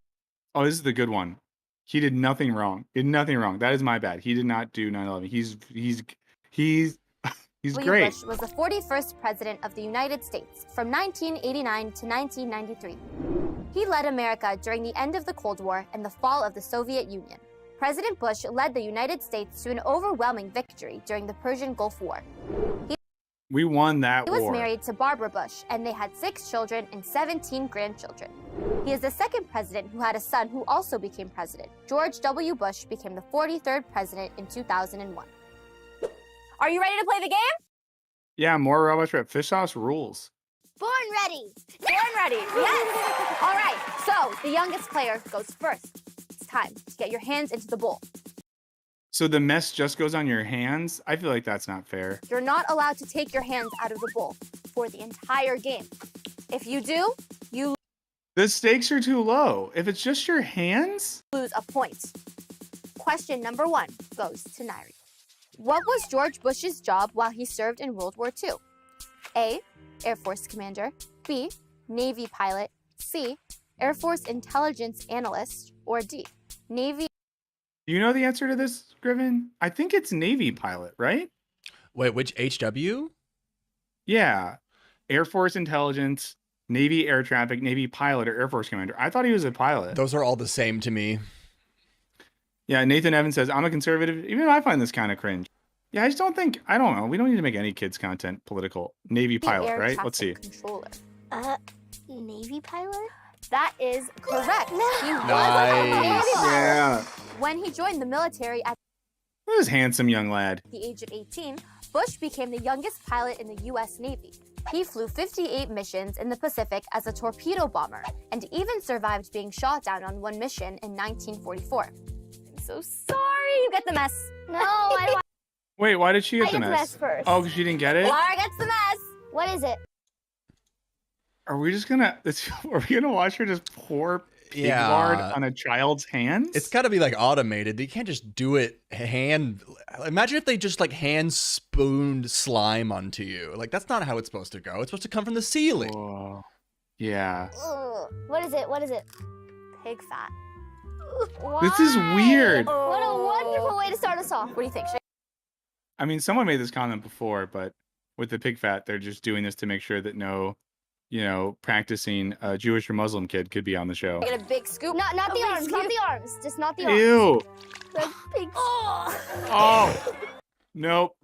Oh, this is the good one. He did nothing wrong. That is my bad. He did not do 9/11. He's great. Bush was the 41st president of the United States from 1989 to 1993. He led America during the end of the Cold War and the fall of the Soviet Union. President Bush led the United States to an overwhelming victory during the Persian Gulf War. We won that war. He was married to Barbara Bush, and they had 6 children and 17 grandchildren. He is the second president who had a son who also became president. George W. Bush became the 43rd president in 2001. Are you ready to play the game? Yeah, more robots rep. Fish sauce rules. Born ready. Born ready, yes. All right, so the youngest player goes first. It's time to get your hands into the bowl. So the mess just goes on your hands? I feel like that's not fair. You're not allowed to take your hands out of the bowl for the entire game. If you do, you The stakes are too low. If it's just your hands? lose a point. Question number 1 goes to Nairi. What was George Bush's job while he served in World War II? A, Air Force Commander. B, Navy pilot. C, Air Force Intelligence Analyst. Or D, Navy. Do you know the answer to this, Griffin? I think it's Navy pilot, right? Wait, which HW? Yeah. Air Force Intelligence, Navy Air Traffic, Navy pilot, or Air Force Commander. I thought he was a pilot. Those are all the same to me. Yeah, Nathan Evans says, I'm a conservative. Even I find this kind of cringe. Yeah, I don't know. We don't need to make any kids content political. Navy pilot, Air right? Traffic Let's see. Controller. Navy pilot? That is correct. He was a Nice. Navy pilot. Yeah. When he joined the military at Look at this handsome young lad. the age of 18, Bush became the youngest pilot in the U.S. Navy. He flew 58 missions in the Pacific as a torpedo bomber and even survived being shot down on one mission in 1944. I'm so sorry you get the mess. No, I want. Wait, why did she get I the get the mess? mess first. Oh, because she didn't get it? Laura gets the mess. What is it? Are we just gonna watch her just pour pig Yeah. lard on a child's hands? It's got to be like automated. You can't just do it hand. Imagine if they just like hand spooned slime onto you. Like that's not how it's supposed to go. It's supposed to come from the ceiling. Whoa. Yeah. Ugh. What is it? What is it? Pig fat. This is weird. What a wonderful way to start us off. What do you think? I mean, someone made this comment before, but with the pig fat, they're just doing this to make sure that no, practicing Jewish or Muslim kid could be on the show. Get a big scoop. Not the big arms, not scoop. the arms. Just not the arms. Ew. The pig. Oh. Nope.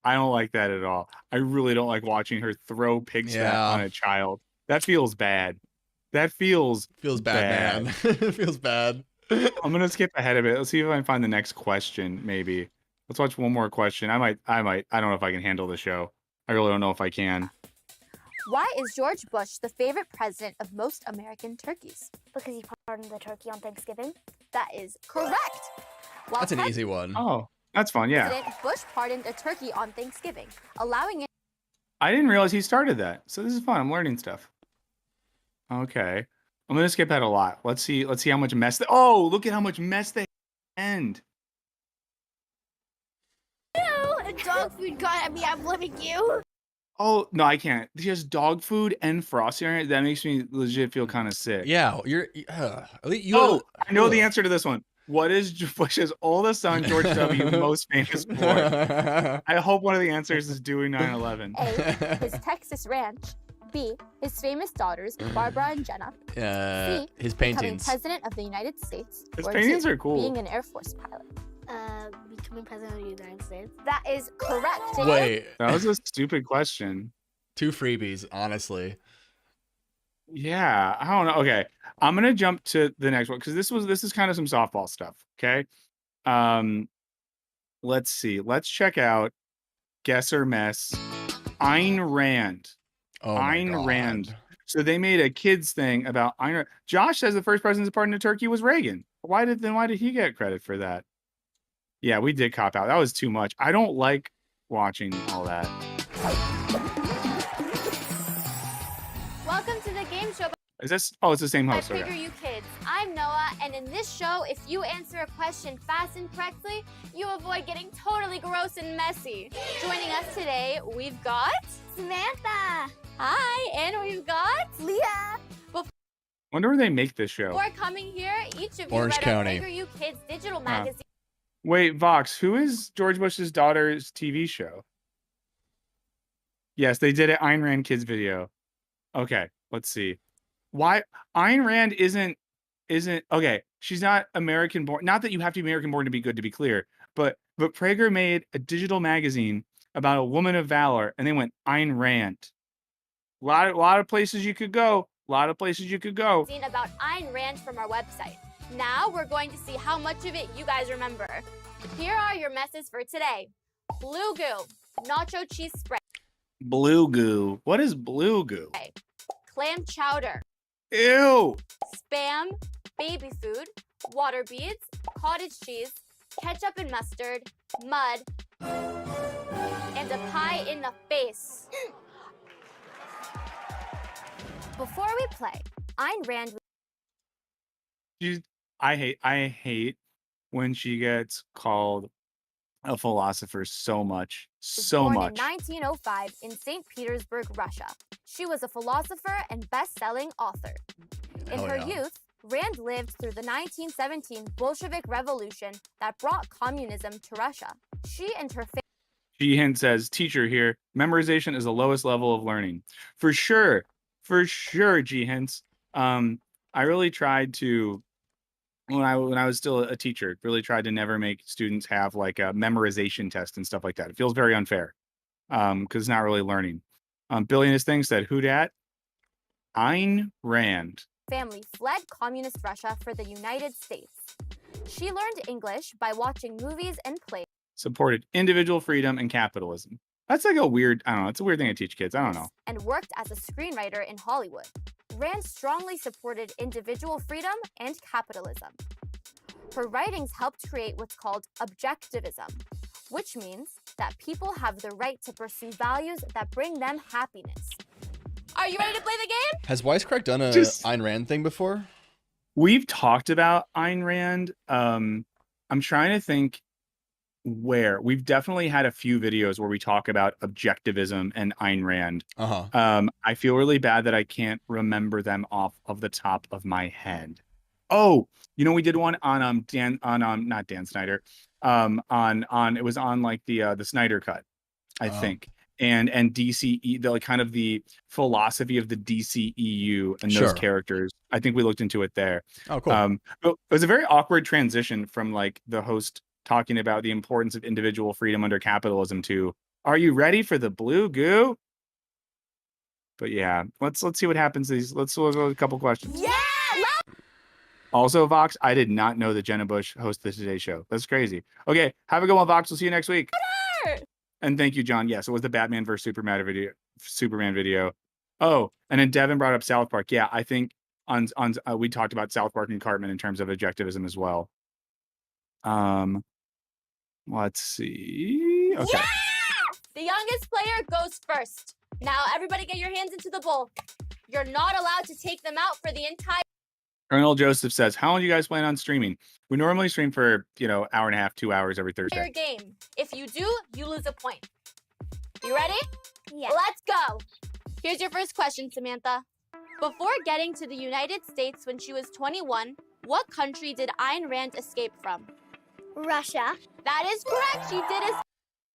I don't like that at all. I really don't like watching her throw pig's fat on a child. That feels bad. That feels bad, man. It feels bad. I'm gonna skip ahead of it. Let's see if I can find the next question. Maybe let's watch one more question. I might. I don't know if I can handle the show. I really don't know if I can. Why is George Bush the favorite president of most American turkeys? Because he pardoned the turkey on Thanksgiving. That is correct. While That's an easy one. Oh, that's fun. Yeah. President Bush pardoned a turkey on Thanksgiving, allowing it. I didn't realize he started that. So this is fun. I'm learning stuff. Okay. I'm gonna skip ahead a lot. Let's see how much mess. Oh, look at how much mess they end. No, dog food got at me. I'm blaming you. Oh no, I can't. Just dog food and frosting on it. That makes me legit feel kind of sick. Yeah, you. Oh, I know the answer to this one. What is Bush's oldest son, George W., most famous for? I hope one of the answers is doing 9/11. A, his Texas ranch. B, his famous daughters, Barbara and Jenna. C, his becoming paintings. president of the United States. His or paintings D, are cool. Being an Air Force pilot. Becoming president of the United States. That is correct. Wait, That was a stupid question. 2 freebies, honestly. Yeah, I don't know. Okay, I'm gonna jump to the next one because this is kind of some softball stuff. Okay, let's see. Let's check out Guess or Mess. Ayn Rand. Oh my Ayn God. Rand. So they made a kids thing about Ayn Rand. Josh says the first president to pardon a turkey was Reagan. Why did he get credit for that? Yeah, we did cop out. That was too much. I don't like watching all that. Welcome to the game show Is this? Oh, it's the same by host. Okay. PragerU Kids. I'm Noah, and in this show, if you answer a question fast and correctly, you avoid getting totally gross and messy. Joining us today, we've got Samantha. Hi, and we've got Leah. Wonder where they make this show. Before coming here, each of you Orange read County. our PragerU Kids digital magazine. Wait, Vox, who is George Bush's daughter's TV show? Yes, they did it. Ayn Rand kids video. Okay, let's see. Why Ayn Rand isn't okay? She's not American born. Not that you have to be American born to be good, to be clear. But Prager made a digital magazine about a woman of valor, and they went Ayn Rand. A lot of places you could go. A lot of places you could go. About Ayn Rand from our website. Now we're going to see how much of it you guys remember. Here are your messes for today. Blue goo, nacho cheese spread. Blue goo. What is blue goo? Clam chowder, Ew. spam, baby food, water beads, cottage cheese, ketchup and mustard, mud, and a pie in the face. Before we play, Ayn Rand. I hate when she gets called a philosopher so much. So born much. in 1905 in St. Petersburg, Russia. She was a philosopher and best-selling author. In Hell her yeah. youth, Rand lived through the 1917 Bolshevik Revolution that brought communism to Russia. She and her G Hint says, teacher here, memorization is the lowest level of learning. For sure, G Hints. I really tried to, when I was still a teacher, really tried to never make students have like a memorization test and stuff like that. It feels very unfair because it's not really learning. Billy and his thing said, who dat? Ayn Rand. family fled communist Russia for the United States. She learned English by watching movies and plays. Supported individual freedom and capitalism. That's like a weird, I don't know, it's a weird thing to teach kids. I don't know. And worked as a screenwriter in Hollywood. Rand strongly supported individual freedom and capitalism. Her writings helped create what's called objectivism, which means that people have the right to pursue values that bring them happiness. Are you ready to play the game? Has Wisecrack done a Just- Ayn Rand thing before? We've talked about Ayn Rand. I'm trying to think where. We've definitely had a few videos where we talk about objectivism and Ayn Rand. I feel really bad that I can't remember them off of the top of my head. Oh, we did one on not Dan Snyder. On it was on like the Snyder Cut, I think. And DCE, the like kind of the philosophy of the DCEU and those characters. I think we looked into it there. Oh, cool. But it was a very awkward transition from like the host talking about the importance of individual freedom under capitalism to, are you ready for the blue goo? But yeah, let's see what happens. Let's go a couple questions. Yeah! Also, Vox, I did not know that Jenna Bush hosted the Today Show. That's crazy. Okay, have a good one, Vox. We'll see you next week. And thank you, John. Yes, it was the Batman versus Superman video. Oh, and then Devin brought up South Park. Yeah, I think on we talked about South Park and Cartman in terms of objectivism as well. Let's see. Okay. Yeah! The youngest player goes first. Now, everybody get your hands into the bowl. You're not allowed to take them out for the entire... Colonel Joseph says, how long do you guys plan on streaming? We normally stream for, hour and a half, 2 hours every Thursday. Game. If you do, you lose a point. You ready? Yeah. Let's go. Here's your first question, Samantha. Before getting to the United States when she was 21, what country did Ayn Rand escape from? Russia. That is correct. She did escape.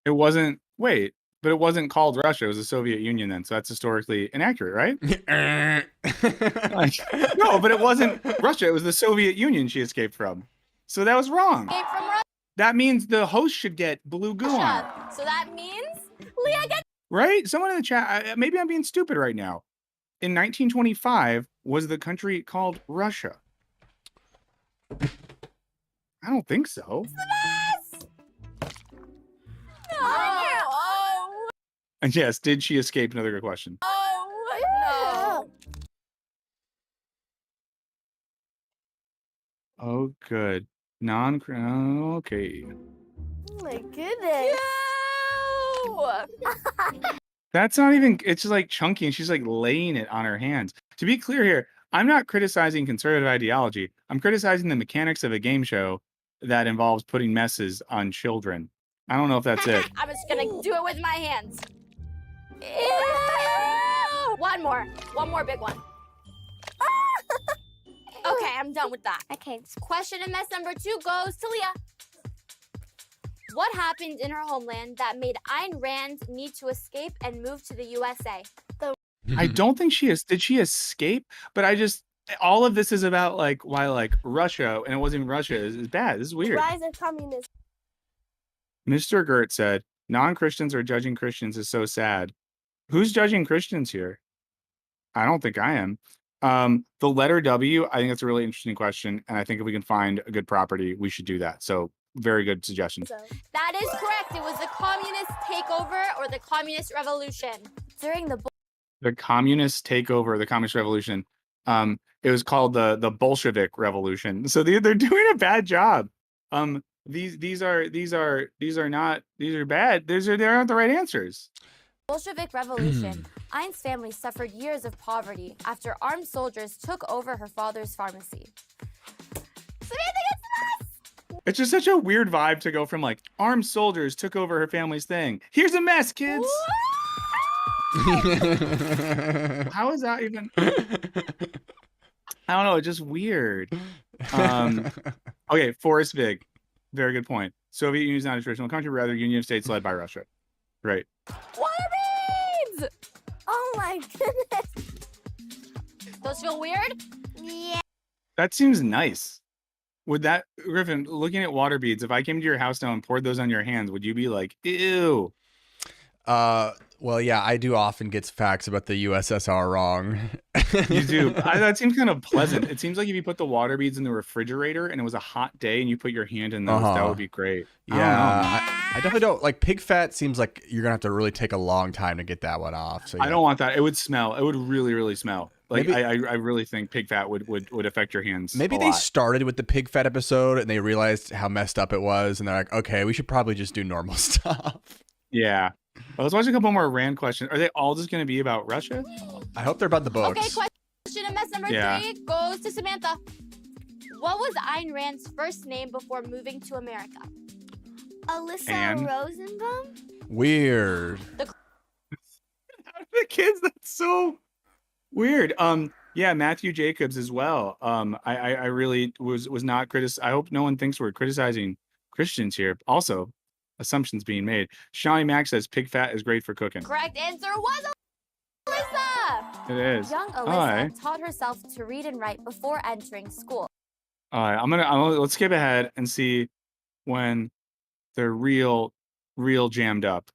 It wasn't, wait, but it wasn't called Russia. It was the Soviet Union then. So that's historically inaccurate, right? No, but it wasn't Russia. It was the Soviet Union she escaped from. So that was wrong. From Russia. That means the host should get blue goo on. So that means Leah gets... Right? Someone in the chat, maybe I'm being stupid right now. In 1925, was the country called Russia? I don't think so. Oh. And yes, did she escape? Another good question. Oh, no. Oh, good. Okay. Oh my goodness. No. That's not even, it's just like chunky and she's like laying it on her hands. To be clear here, I'm not criticizing conservative ideology. I'm criticizing the mechanics of a game show that involves putting messes on children. I don't know if that's it. I'm just gonna do it with my hands. Ew. One more big one. Okay, I'm done with that. Okay. Question and mess number 2 goes to Leah. What happened in her homeland that made Ayn Rand need to escape and move to the USA? I don't think did she escape? But all of this is about like why like Russia, and it wasn't Russia, is bad. This is weird. Rise of communism. Mr. Gert said, non-Christians are judging Christians is so sad. Who's judging Christians here? I don't think I am. The letter W, I think that's a really interesting question. And I think if we can find a good property, we should do that. So very good suggestion. That is correct. It was the communist takeover or the communist revolution. During the communist takeover, the communist revolution. It was called the Bolshevik Revolution. So they're doing a bad job. These are bad. They aren't the right answers. Bolshevik Revolution. Ayn's family suffered years of poverty after armed soldiers took over her father's pharmacy. It's just such a weird vibe to go from like armed soldiers took over her family's thing. Here's a mess, kids. How is that even? I don't know. It's just weird. Okay, Forrest Vig. Very good point. Soviet Union is not a traditional country, rather Union of States led by Russia. Right. Water beads! Oh my goodness. Those feel weird? Yeah. That seems nice. Would that, Griffin, looking at water beads, if I came to your house now and poured those on your hands, would you be like, ew? Well, yeah, I do often get facts about the USSR wrong. You do. That seems kind of pleasant. It seems like if you put the water beads in the refrigerator and it was a hot day and you put your hand in those, that would be great. Yeah, I definitely don't. Like pig fat seems like you're going to have to really take a long time to get that one off. So yeah. I don't want that. It would smell. It would really, really smell. Like maybe, I really think pig fat would affect your hands. Maybe they started with the pig fat episode and they realized how messed up it was. And they're like, okay, we should probably just do normal stuff. Yeah. Well, let's watch a couple more Rand questions. Are they all just going to be about Russia? I hope they're about the books. Okay, question and mess number 3 goes to Samantha. What was Ayn Rand's first name before moving to America? Alyssa And? Rosenbaum? Weird. The kids, that's so weird. Yeah, Matthew Jacobs as well. I really was not I hope no one thinks we're criticizing Christians here. Also, assumptions being made. Shawnee Mac says pig fat is great for cooking. Correct answer was Alyssa. It is. Young All Alyssa right. taught herself to read and write before entering school. All right. Let's skip ahead and see when they're real jammed up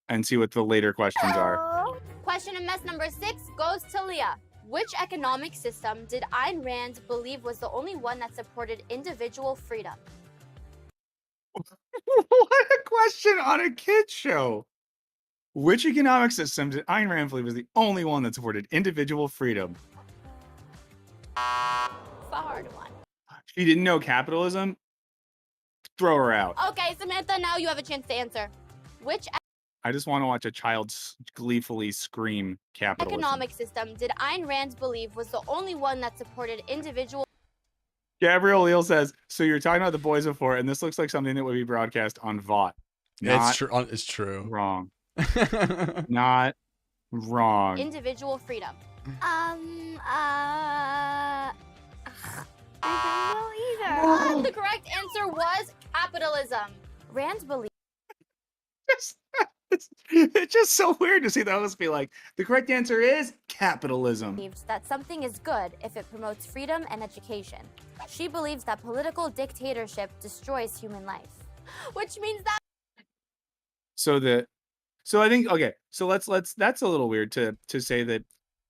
and see what the later questions are. Question in mess number 6 goes to Leah. Which economic system did Ayn Rand believe was the only one that supported individual freedom? What a question on a kid's show. Which economic system did Ayn Rand believe was the only one that supported individual freedom? It's a hard one. She didn't know capitalism? Throw her out. Okay, Samantha, now you have a chance to answer. Which I just want to watch a child gleefully scream capitalism. economic system did Ayn Rand believe was the only one that supported individual? Gabriel Leal says, so you're talking about The Boys before, and this looks like something that would be broadcast on VOT. It's true. It's true. Wrong. Not wrong. Individual freedom. I don't know either. The correct answer was capitalism. Rand believed It's just so weird to see the host be like, the correct answer is capitalism. that something is good if it promotes freedom and education. She believes that political dictatorship destroys human life, which means that. So I think, okay, so let's that's a little weird to say that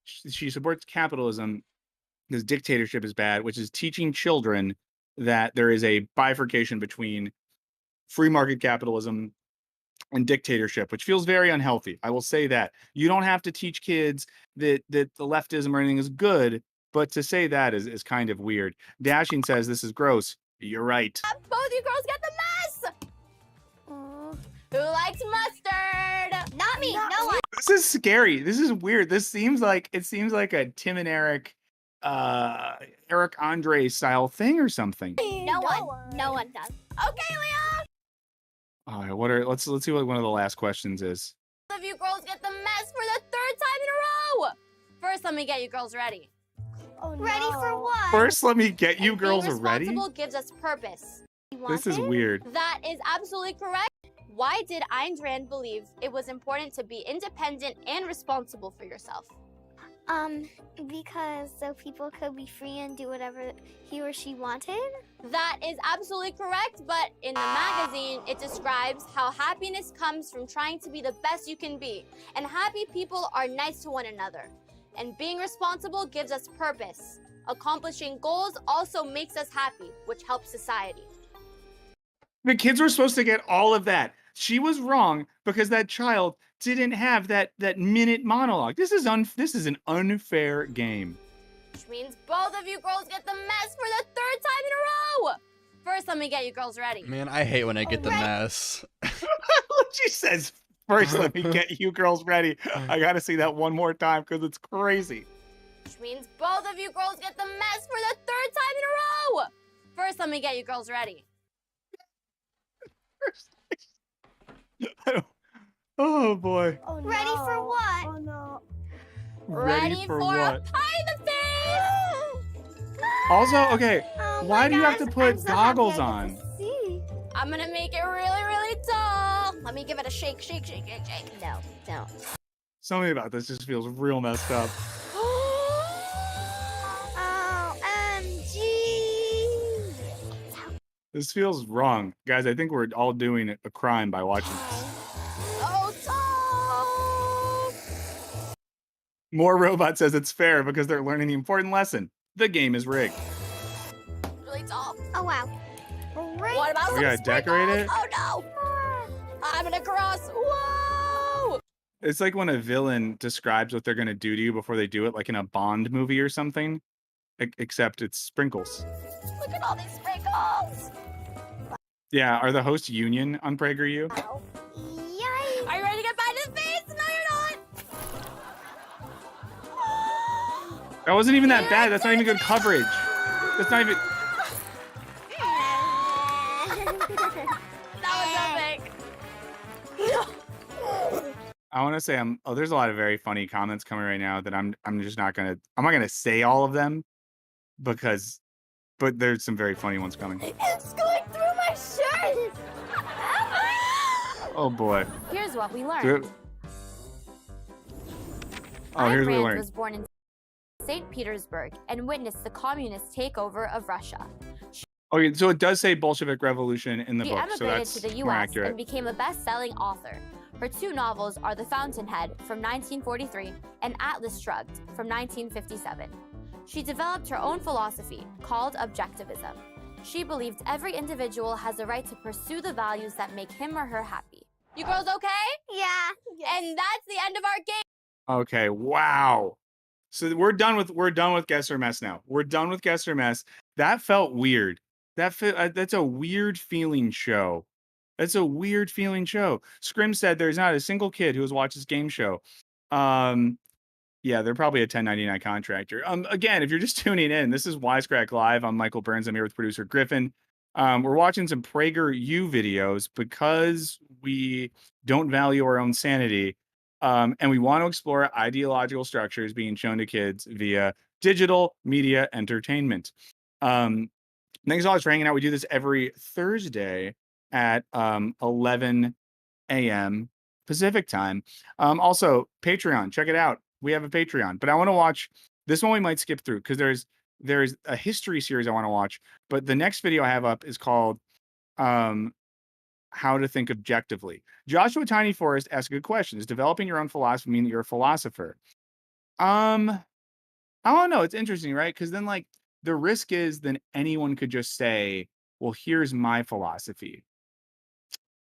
she supports capitalism because dictatorship is bad, which is teaching children that there is a bifurcation between free market capitalism and dictatorship, which feels very unhealthy. I will say that. You don't have to teach kids that the leftism or anything is good, but to say that is kind of weird. Dashing says this is gross. You're right. Both you girls get the mess. Who likes mustard? Not me. No one. This is scary. This is weird. It seems like a Tim and Eric Andre style thing or something. No one. No one does. Okay, Leah. All right, let's see what one of the last questions is. Both of you girls get the mess for the 3rd time in a row. First, let me get you girls ready. Oh, no. Ready for what? First, let me get you And girls being ready. responsible gives us purpose. This is weird. That is absolutely correct. Why did Ayn Rand believe it was important to be independent and responsible for yourself? Because so people could be free and do whatever he or she wanted. That is absolutely correct, but in the magazine, it describes how happiness comes from trying to be the best you can be, and happy people are nice to one another. And being responsible gives us purpose. Accomplishing goals also makes us happy, which helps society. The kids were supposed to get all of that. She was wrong because that child didn't have that minute monologue. This is an unfair game. Which means both of you girls get the mess for the 3rd time in a row. First, let me get you girls ready. Man, I hate when I get the mess. She says, first, let me get you girls ready. I got to see that one more time because it's crazy. Which means both of you girls get the mess for the 3rd time in a row. First, let me get you girls ready. Oh boy. Oh, no. Ready for what? Oh no. Ready for what? a pie in the face. Also, okay, Oh why my do you have gosh, to put I'm so goggles happy I on? get to see. I'm gonna make it really, really tall. Let me give it a shake, shake, shake, shake, shake. No, don't. Something about this just feels real messed up. OMG. This feels wrong. Guys, I think we're all doing a crime by watching this. So tall. More Robot says it's fair because they're learning the important lesson. The game is rigged. Really tall. Oh, wow. Great. What about We some gotta decorate sprinkles? it? Oh no. I'm gonna cross. Whoa. It's like when a villain describes what they're going to do to you before they do it, like in a Bond movie or something, except it's sprinkles. Look at all these sprinkles. Yeah, are the hosts union on PragerU? Ow. Yikes. Are you ready to get back to the face? No, you're not. That wasn't even that bad. That's not even good coverage. That's not even... to say there's a lot of very funny comments coming right now that I'm just not gonna say all of them because but there's some very funny ones coming. It's going through my shirt. Oh boy. Here's what we learned. Oh, here's what we Ayn Rand learned. was born in St. Petersburg and witnessed the communist takeover of Russia. Okay, so it does say Bolshevik Revolution in the She book, so emigrated that's to the more U.S. accurate. and became a best-selling author. Her two novels are The Fountainhead from 1943 and Atlas Shrugged from 1957. She developed her own philosophy called objectivism. She believed every individual has the right to pursue the values that make him or her happy. You girls okay? Yeah. And that's the end of our game. Okay, wow. So we're done with Guess or Mess now. We're done with Guess or Mess. That felt weird. That's a weird feeling show. That's a weird feeling show. Scrim said there's not a single kid who has watched this game show. Yeah, they're probably a 1099 contractor. Again, if you're just tuning in, this is Wisecrack Live. I'm Michael Burns. I'm here with producer Griffin. We're watching some PragerU videos because we don't value our own sanity. And we want to explore ideological structures being shown to kids via digital media entertainment. Thanks a lot for hanging out. We do this every Thursday at 11 a.m. Pacific time. Also, Patreon, check it out. We have a Patreon, but I want to watch this one. We might skip through because there's a history series I want to watch. But the next video I have up is called How to Think Objectively. Joshua Tiny Forest asks a good question. Does developing your own philosophy mean that you're a philosopher? I don't know. It's interesting, right? Because then like the risk is then anyone could just say, well, here's my philosophy,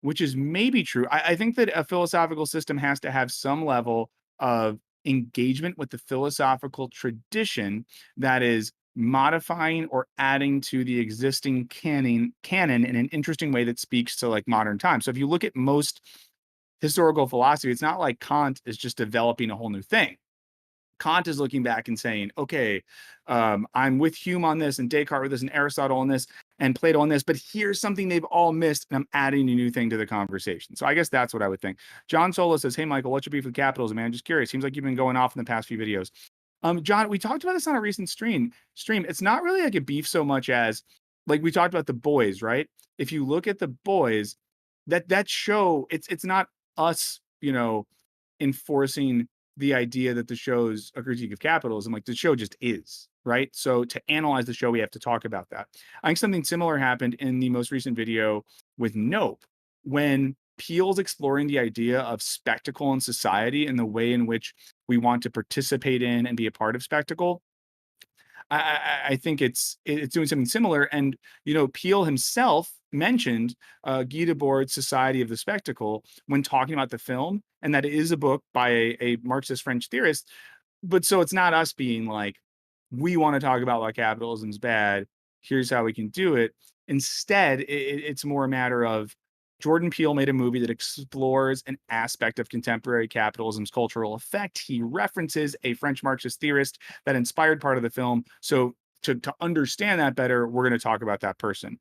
which is maybe true. I think that a philosophical system has to have some level of engagement with the philosophical tradition that is modifying or adding to the existing canon in an interesting way that speaks to like modern times. So if you look at most historical philosophy, it's not like Kant is just developing a whole new thing. Kant is looking back and saying, okay, I'm with Hume on this and Descartes with this and Aristotle on this and Plato on this, but here's something they've all missed and I'm adding a new thing to the conversation. So I guess that's what I would think. John Solo says, hey, Michael, what's your beef with capitalism, man? Just curious. Seems like you've been going off in the past few videos. John, we talked about this on a recent stream. It's not really like a beef so much as like we talked about The Boys, right? If you look at The Boys, that show, it's not us, enforcing the idea that the show's a critique of capitalism. Like the show just is, right? So to analyze the show, we have to talk about that. I think something similar happened in the most recent video with Nope, when Peele's exploring the idea of spectacle in society and the way in which we want to participate in and be a part of spectacle. I think it's doing something similar. And, Peele himself mentioned Guy Debord's Society of the Spectacle when talking about the film, and that it is a book by a Marxist French theorist. But so it's not us being like, we want to talk about why capitalism's bad. Here's how we can do it. Instead, it's more a matter of Jordan Peele made a movie that explores an aspect of contemporary capitalism's cultural effect. He references a French Marxist theorist that inspired part of the film. So to understand that better, we're going to talk about that person.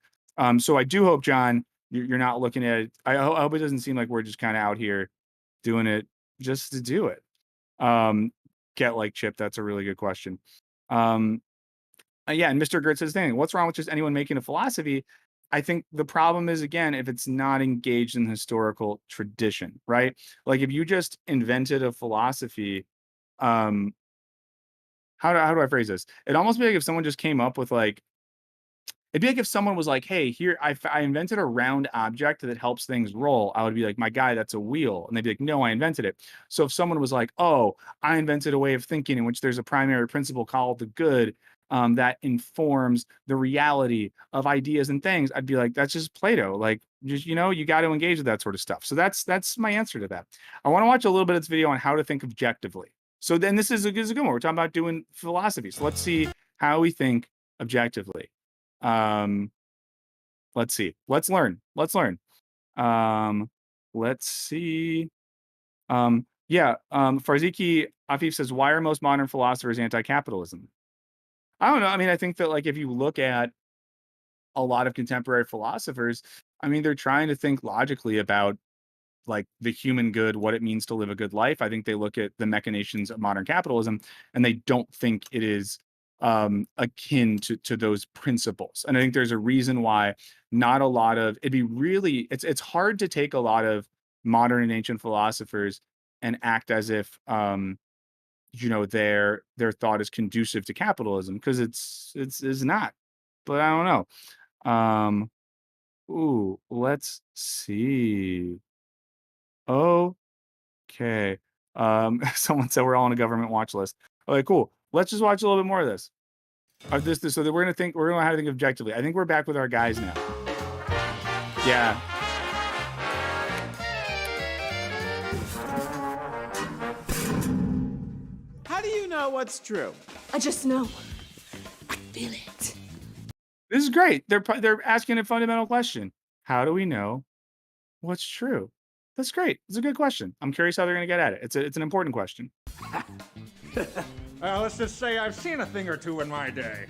So I do hope, John, you're not looking at it. I hope it doesn't seem like we're just kind of out here doing it just to do it. Get like Chip, that's a really good question. Yeah, and Mr. Gert says, thing, what's wrong with just anyone making a philosophy? I think the problem is, again, if it's not engaged in historical tradition, right? Like if you just invented a philosophy, how do I phrase this? It'd almost be like if someone just came up with like, it'd be like if someone was like, hey, here, I invented a round object that helps things roll. I would be like, my guy, that's a wheel. And they'd be like, no, I invented it. So if someone was like, oh, I invented a way of thinking in which there's a primary principle called the good, that informs the reality of ideas and things, I'd be like, that's just Plato. Like, just, you got to engage with that sort of stuff. So that's my answer to that. I want to watch a little bit of this video on how to think objectively. So then this is a good one. We're talking about doing philosophy. So let's see how we think objectively. Let's see. Let's learn. Let's see. Farziki Afif says, why are most modern philosophers anti-capitalism? I don't know. I mean, I think that like if you look at a lot of contemporary philosophers, I mean, they're trying to think logically about like the human good, what it means to live a good life. I think they look at the machinations of modern capitalism and they don't think it is akin to those principles. And I think there's a reason why not a lot of it's hard to take a lot of modern and ancient philosophers and act as if their thought is conducive to capitalism, because it's not. But I don't know. Ooh, let's see. Okay. Someone said we're all on a government watch list. Okay, cool. Let's just watch a little bit more of this. So that we're gonna know how to think objectively. I think we're back with our guys now. Yeah. How do you know what's true? I just know. I feel it. This is great. They're asking a fundamental question. How do we know what's true? That's great. It's a good question. I'm curious how they're going to get at it. It's an important question. Let's just say I've seen a thing or two in my day.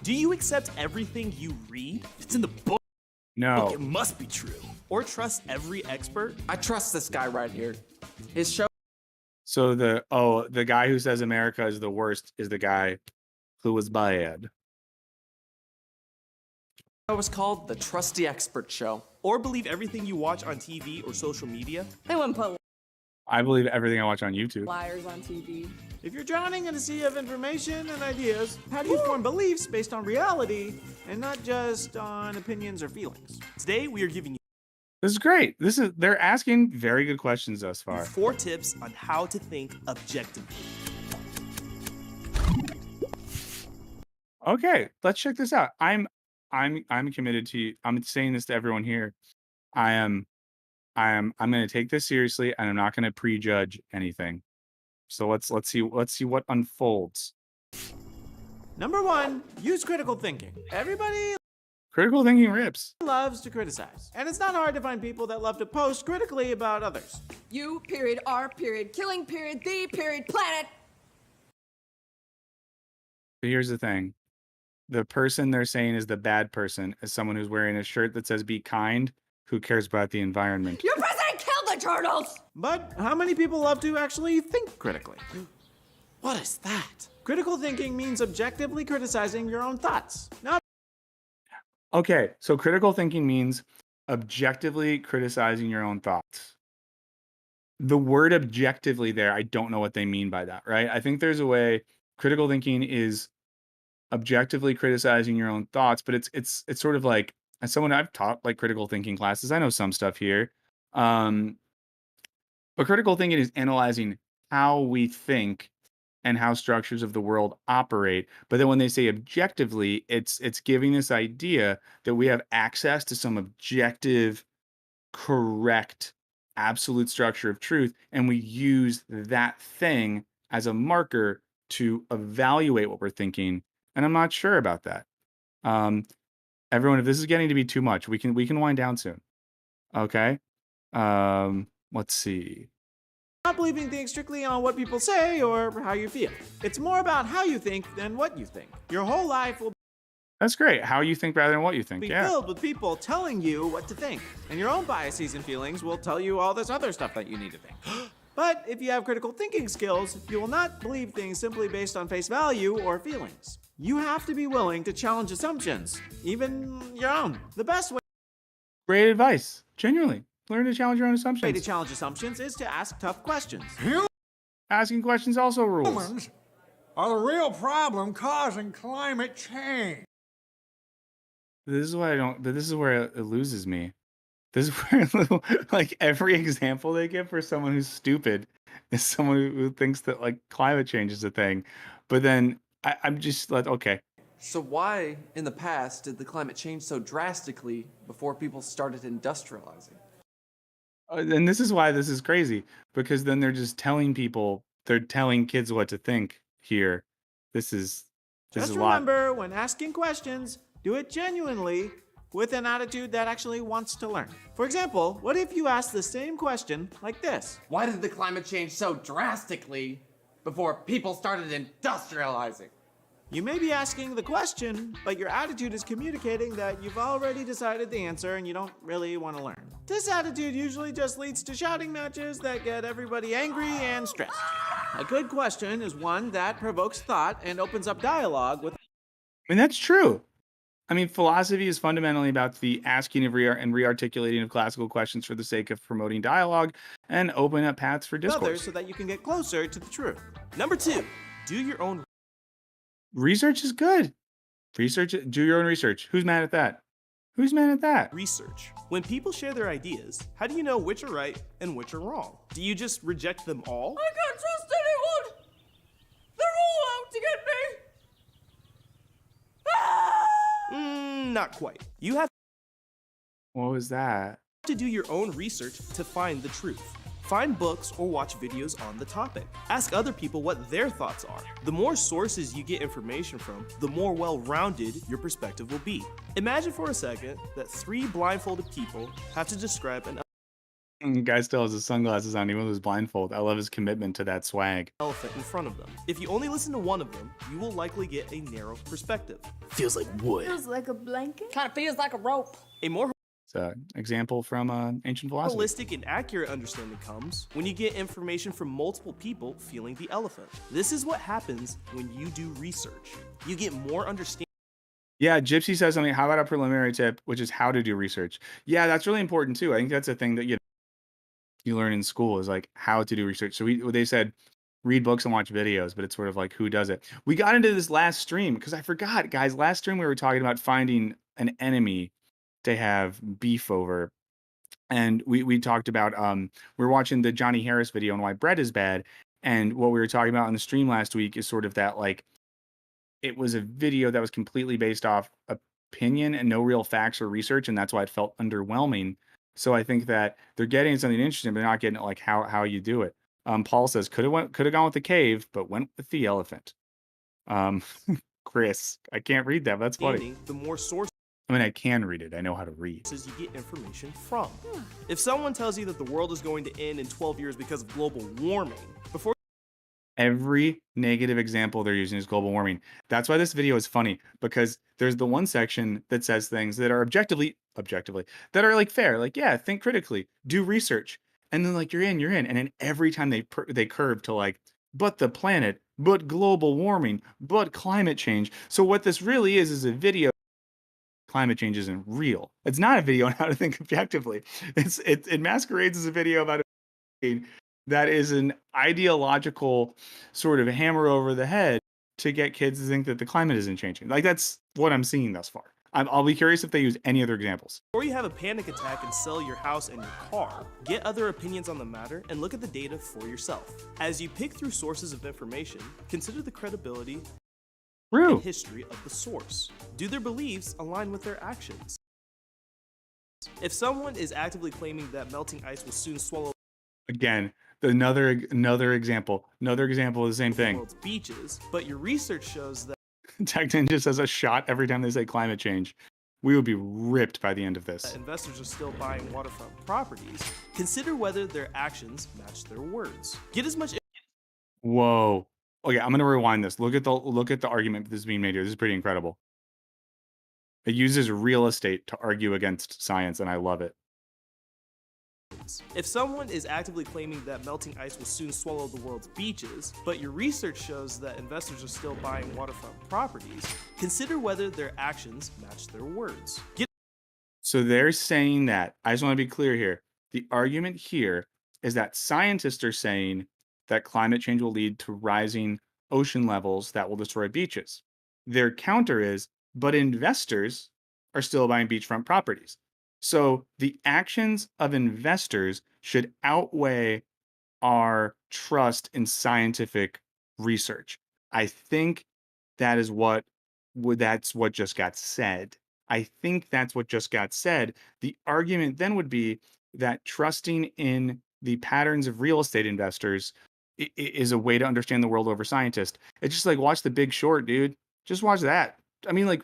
Do you accept everything you read? If it's in the book, No. it must be true. Or trust every expert? I trust this guy right here. His show So the guy who says America is the worst is the guy who was bad. was called The Trusty Expert Show. Or believe everything you watch on TV or social media? They wouldn't put I believe everything I watch on YouTube. liars on TV. If you're drowning in a sea of information and ideas, how do you form beliefs based on reality and not just on opinions or feelings? Today, we are giving you This is great. They're asking very good questions thus far. 4 tips on how to think objectively. Okay, let's check this out. I'm committed to. I'm saying this to everyone here. I'm going to take this seriously, and I'm not going to prejudge anything. So let's see what unfolds. Number 1, use critical thinking. Everybody Critical thinking rips. loves to criticize, and it's not hard to find people that love to post critically about others. You, period, R, period, killing, period, the, period, planet. But here's the thing. The person they're saying is the bad person is someone who's wearing a shirt that says "Be kind," who cares about the environment. Your president killed the turtles! But how many people love to actually think critically? What is that? Critical thinking means objectively criticizing your own thoughts, not Okay, so critical thinking means objectively criticizing your own thoughts. The word objectively there, I don't know what they mean by that, right? I think there's a way critical thinking is objectively criticizing your own thoughts, but it's sort of like, as someone I've taught like critical thinking classes, I know some stuff here. But critical thinking is analyzing how we think and how structures of the world operate. But then when they say objectively, it's giving this idea that we have access to some objective, correct, absolute structure of truth, and we use that thing as a marker to evaluate what we're thinking. And I'm not sure about that. Everyone, if this is getting to be too much, we can wind down soon. Okay. Let's see. not believing things strictly on what people say or how you feel. It's more about how you think than what you think. Your whole life will That's great. How you think rather than what you think. be Yeah. filled with people telling you what to think, and your own biases and feelings will tell you all this other stuff that you need to think. But if you have critical thinking skills, you will not believe things simply based on face value or feelings. You have to be willing to challenge assumptions, even your own. The best way Great advice. Genuinely. Learn to challenge your own to assumptions. challenge assumptions is to ask tough questions. Asking questions also rules. Humans are the real problem causing climate change. This is what I don't. But this is where it loses me. This is where like every example they give for someone who's stupid is someone who thinks that like climate change is a thing. But then I'm just like, okay, So why, in the past, did the climate change so drastically before people started industrializing? and this is why this is crazy, because then they're just telling people, they're telling kids what to think here. This is Just a lot. remember, when asking questions, do it genuinely with an attitude that actually wants to learn. For example, what if you ask the same question like this? Why did the climate change so drastically before people started industrializing? You may be asking the question, but your attitude is communicating that you've already decided the answer and you don't really want to learn. This attitude usually just leads to shouting matches that get everybody angry and stressed. A good question is one that provokes thought and opens up dialogue with. I mean, that's true. I mean, philosophy is fundamentally about the asking of and re-articulating of classical questions for the sake of promoting dialogue and opening up paths for discourse. Others so that you can get closer to the truth. Number 2, do your own Research is good. Do your own research. Who's mad at that? Who's mad at that? research. When people share their ideas, how do you know which are right and which are wrong? Do you just reject them all? I can't trust anyone. They're all out to get me. Not quite. You have What was that? to do your own research to find the truth. Find books or watch videos on the topic. Ask other people what their thoughts are. The more sources you get information from, the more well-rounded your perspective will be. Imagine for a second that 3 blindfolded people have to describe an Guy still has his sunglasses on, even with his blindfold. I love his commitment to that swag. elephant in front of them. If you only listen to one of them, you will likely get a narrow perspective. Feels like wood. Feels like a blanket. Kind of feels like a rope. A more It's an example from ancient philosophy. holistic and accurate understanding comes when you get information from multiple people feeling the elephant. This is what happens when you do research. You get more understanding. Yeah, Gypsy says something. How about a preliminary tip, which is how to do research? Yeah, that's really important too. I think that's a thing that you learn in school is like how to do research. So they said read books and watch videos, but it's sort of like who does it. We got into this last stream because I forgot, guys. Last stream we were talking about finding an enemy to have beef over, and we talked about we're watching the Johnny Harris video on why bread is bad, and what we were talking about on the stream last week is sort of that like it was a video that was completely based off opinion and no real facts or research, and that's why it felt underwhelming. So I think that they're getting something interesting, but they're not getting it like how you do it. Paul says could have gone with the cave, but went with the elephant. Chris, I can't read that. But that's funny. The more sources I mean, I can read it. I know how to read. you get information from. If someone tells you that the world is going to end in 12 years because of global warming, before Every negative example they're using is global warming. That's why this video is funny, because there's the one section that says things that are objectively that are like fair, like yeah, think critically, do research, and then like you're in, and then every time they curve to like, but the planet, but global warming, but climate change. So what this really is a video. Climate change isn't real. It's not a video on how to think objectively. It masquerades as a video about that is an ideological sort of hammer over the head to get kids to think that the climate isn't changing. Like that's what I'm seeing thus far. I'll be curious if they use any other examples. before you have a panic attack and sell your house and your car, get other opinions on the matter and look at the data for yourself. As you pick through sources of information, consider the credibility True. and history of the source. Do their beliefs align with their actions? If someone is actively claiming that melting ice will soon swallow Again, another example of the same the thing. world's beaches, but your research shows that Tech Ninja says a shot every time they say climate change. We would be ripped by the end of this. investors are still buying waterfront properties, consider whether their actions match their words. Get as much Whoa. Okay, I'm gonna rewind this. Look at the argument this is being made here. This is pretty incredible. It uses real estate to argue against science, and I love it. If someone is actively claiming that melting ice will soon swallow the world's beaches, but your research shows that investors are still buying waterfront properties, consider whether their actions match their words. So they're saying that, I just want to be clear here. The argument here is that scientists are saying that climate change will lead to rising ocean levels that will destroy beaches. Their counter is, but investors are still buying beachfront properties. So the actions of investors should outweigh our trust in scientific research. I think that's what just got said. I think that's what just got said. The argument then would be that trusting in the patterns of real estate investors is a way to understand the world over scientists. It's just like watch The Big Short, dude. Just watch that. I mean, like,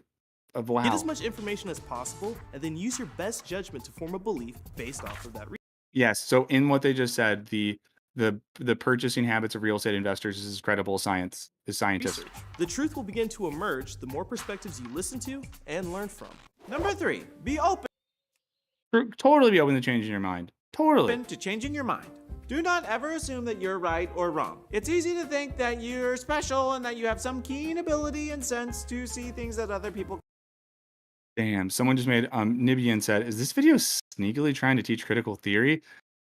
wow. Get as much information as possible, and then use your best judgment to form a belief based off of that research. Yes. So in what they just said, the the purchasing habits of real estate investors is as credible as science is scientific. Research. The truth will begin to emerge the more perspectives you listen to and learn from. Number 3, be open Totally be open to changing your mind. Totally. to changing your mind. Do not ever assume that you're right or wrong. It's easy to think that you're special and that you have some keen ability and sense to see things that other people. Damn, someone just made Nibian said, is this video sneakily trying to teach critical theory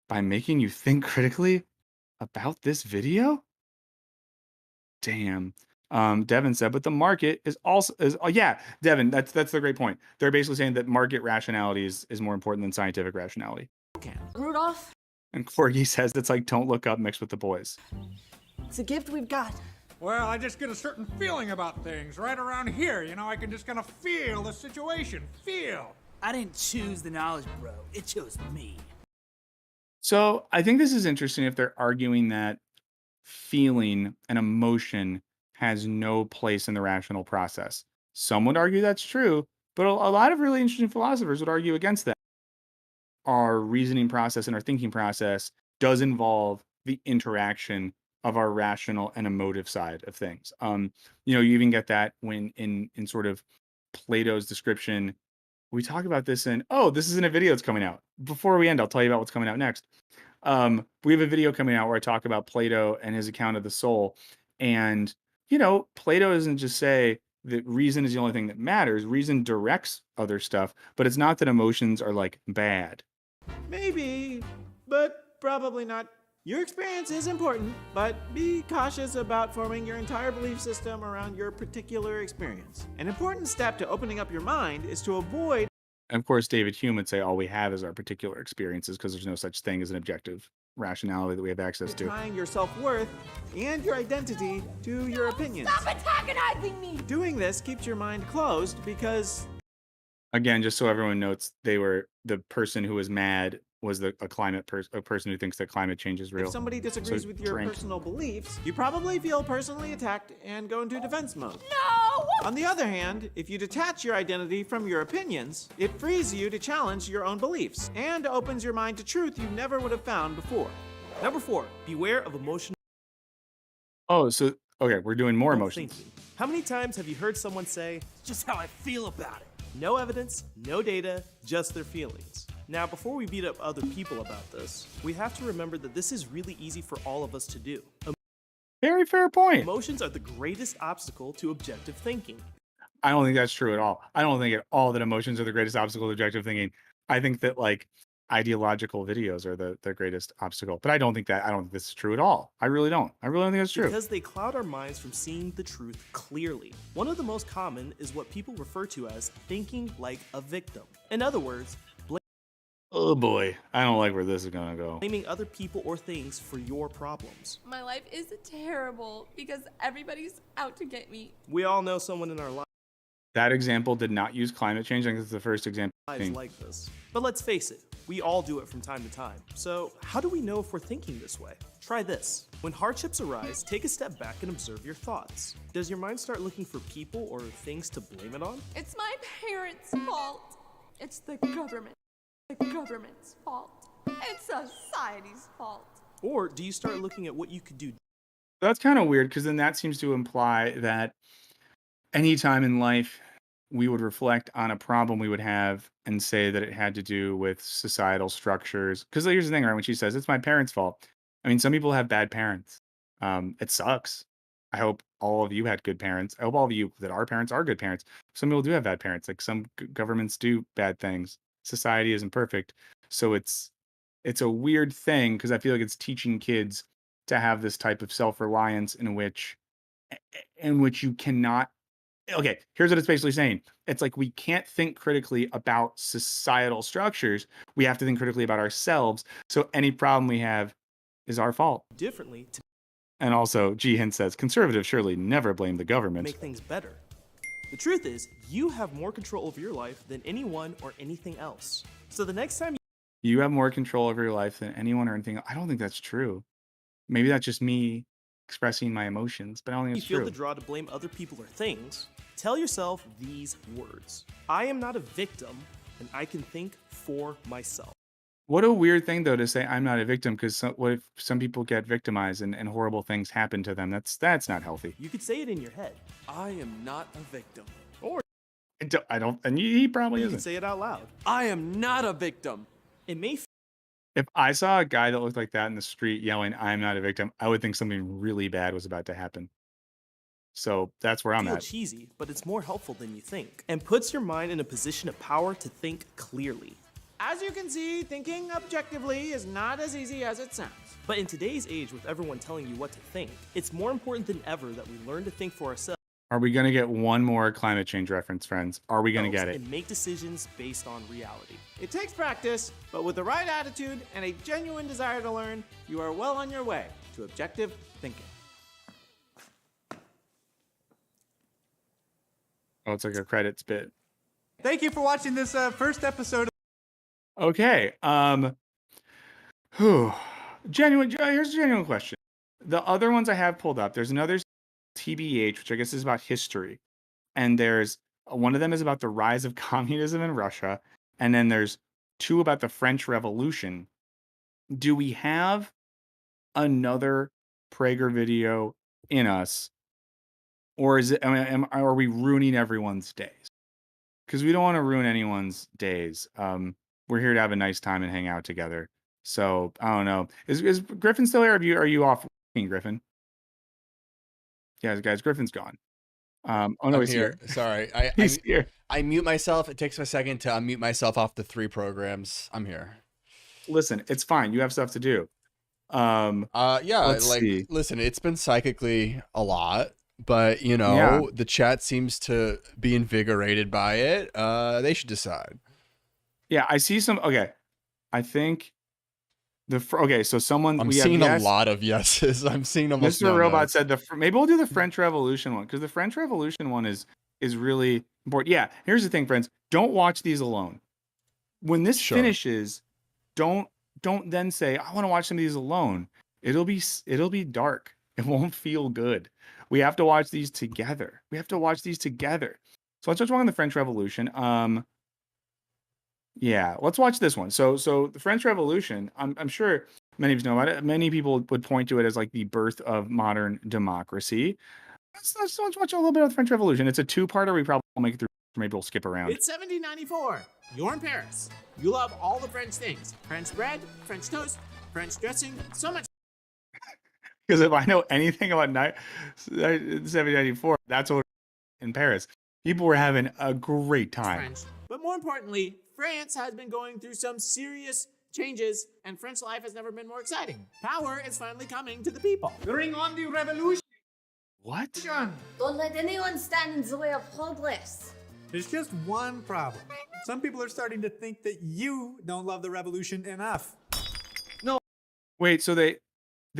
by making you think critically about this video? Damn. Devin said, but the market is also yeah, Devin, that's the great point. They're basically saying that market rationality is more important than scientific rationality. Rudolph, And Corgi says it's like don't look up mixed with the boys. it's a gift we've got. Well, I just get a certain feeling about things right around here. You know, I can just kind of feel the situation. Feel. I didn't choose the knowledge, bro. It chose me. So I think this is interesting if they're arguing that feeling and emotion has no place in the rational process. Some would argue that's true, but a lot of really interesting philosophers would argue against that. Our reasoning process and our thinking process does involve the interaction of our rational and emotive side of things. You even get that when in sort of Plato's description. We talk about this in, this isn't a video that's coming out. Before we end, I'll tell you about what's coming out next. We have a video coming out where I talk about Plato and his account of the soul. And, Plato doesn't just say that reason is the only thing that matters. Reason directs other stuff, but it's not that emotions are like bad. Maybe, but probably not. Your experience is important, but be cautious about forming your entire belief system around your particular experience. An important step to opening up your mind is to avoid. And of course, David Hume would say all we have is our particular experiences because there's no such thing as an objective rationality that we have access to. Tying your self-worth and your identity to your opinions. Stop antagonizing me! Doing this keeps your mind closed because. Again, just so everyone notes, the person who was mad was a person who thinks that climate change is real. If somebody disagrees with your personal beliefs, you probably feel personally attacked and go into defense mode. No! On the other hand, if you detach your identity from your opinions, it frees you to challenge your own beliefs and opens your mind to truth you never would have found before. Number 4, beware of emotional Okay, we're doing more emotions. thinking. How many times have you heard someone say, It's just how I feel about it. no evidence, no data, just their feelings? Now, before we beat up other people about this, we have to remember that this is really easy for all of us to do. Very fair point. Emotions are the greatest obstacle to objective thinking. I don't think that's true at all. I don't think at all that emotions are the greatest obstacle to objective thinking. I think that ideological videos are the greatest obstacle. But I don't think this is true at all. I really don't. I really don't think that's true. Because they cloud our minds from seeing the truth clearly. One of the most common is what people refer to as thinking like a victim. In other words, Oh boy, I don't like where this is gonna go. blaming other people or things for your problems. My life is terrible because everybody's out to get me. We all know someone in our That example did not use climate change. I think it's the first example. lives like this. But let's face it, we all do it from time to time. So how do we know if we're thinking this way? Try this. When hardships arise, take a step back and observe your thoughts. Does your mind start looking for people or things to blame it on? It's my parents' fault. It's the government's fault. It's society's fault. Or do you start looking at what you could do? That's kind of weird because then that seems to imply that anytime in life we would reflect on a problem we would have and say that it had to do with societal structures. Because here's the thing, right? When she says it's my parents' fault. I mean, some people have bad parents. It sucks. I hope all of you had good parents. I hope all of you that are parents are good parents. Some people do have bad parents. Like some governments do bad things. Society isn't perfect. So it's a weird thing because I feel like it's teaching kids to have this type of self-reliance in which you cannot. Okay, here's what it's basically saying. It's like we can't think critically about societal structures. We have to think critically about ourselves. So any problem we have is our fault. Differently to And also, G. Hint says, conservatives surely never blame the government. make things better. The truth is, you have more control over your life than anyone or anything else. So the next time You have more control over your life than anyone or anything. I don't think that's true. Maybe that's just me expressing my emotions, but I don't think you it's feel true. the draw to blame other people or things, tell yourself these words. I am not a victim, and I can think for myself. What a weird thing though to say I'm not a victim, because what if some people get victimized and horrible things happen to them? That's not healthy. You could say it in your head. I am not a victim. I don't, and he probably You can isn't. say it out loud. I am not a victim. It may If I saw a guy that looked like that in the street yelling I'm not a victim, I would think something really bad was about to happen. So that's where I'm feel at. cheesy, but it's more helpful than you think, and puts your mind in a position of power to think clearly. As you can see, thinking objectively is not as easy as it sounds. But in today's age, with everyone telling you what to think, it's more important than ever that we learn to think for ourselves. Are we going to get one more climate change reference, friends? Are we going to get it? And make decisions based on reality. It takes practice, but with the right attitude and a genuine desire to learn, you are well on your way to objective thinking. Oh, it's like a credits bit. Thank you for watching this first episode. Okay. Here's a genuine question. The other ones I have pulled up, there's another TBH, which I guess is about history. And there's one of them is about the rise of communism in Russia. And then there's two about the French Revolution. Do we have another Prager video in us? Or is it, are we ruining everyone's days? Because we don't want to ruin anyone's days. We're here to have a nice time and hang out together. So I don't know. Is Griffin still here? Are you off working, Griffin? Yeah, guys, Griffin's gone. Oh no, he's here. Sorry, He's here. I mute myself. It takes me a second to unmute myself off the 3 programs. I'm here. Listen, it's fine. You have stuff to do. Yeah, let's see. Listen, it's been psychically a lot, but you know, the chat seems to be invigorated by it. They should decide. Yeah, I see some. Okay, I think so someone I'm seeing a lot of yeses. I'm seeing almost. Mr. Robot said maybe we'll do the French Revolution one, because the French Revolution one is really important. Yeah, here's the thing, friends. Don't watch these alone. When this finishes, don't then say I want to watch some of these alone. It'll be dark. It won't feel good. We have to watch these together. So let's watch one on the French Revolution. Yeah, let's watch this one. So the French Revolution, I'm sure many of you know about it. Many people would point to it as like the birth of modern democracy. Let's watch a little bit of the French Revolution. It's a 2-parter. We probably won't make it through. Maybe we'll skip around. It's 1794. You're in Paris. You love all the French things. French bread, French toast, French dressing, so much. Because if I know anything about 1794, that's what in Paris. People were having a great time. French. But more importantly, France has been going through some serious changes, and French life has never been more exciting. Power is finally coming to the people. Bring on the revolution. What? Don't let anyone stand in the way of progress. There's just one problem. Some people are starting to think that you don't love the revolution enough. Wait, so they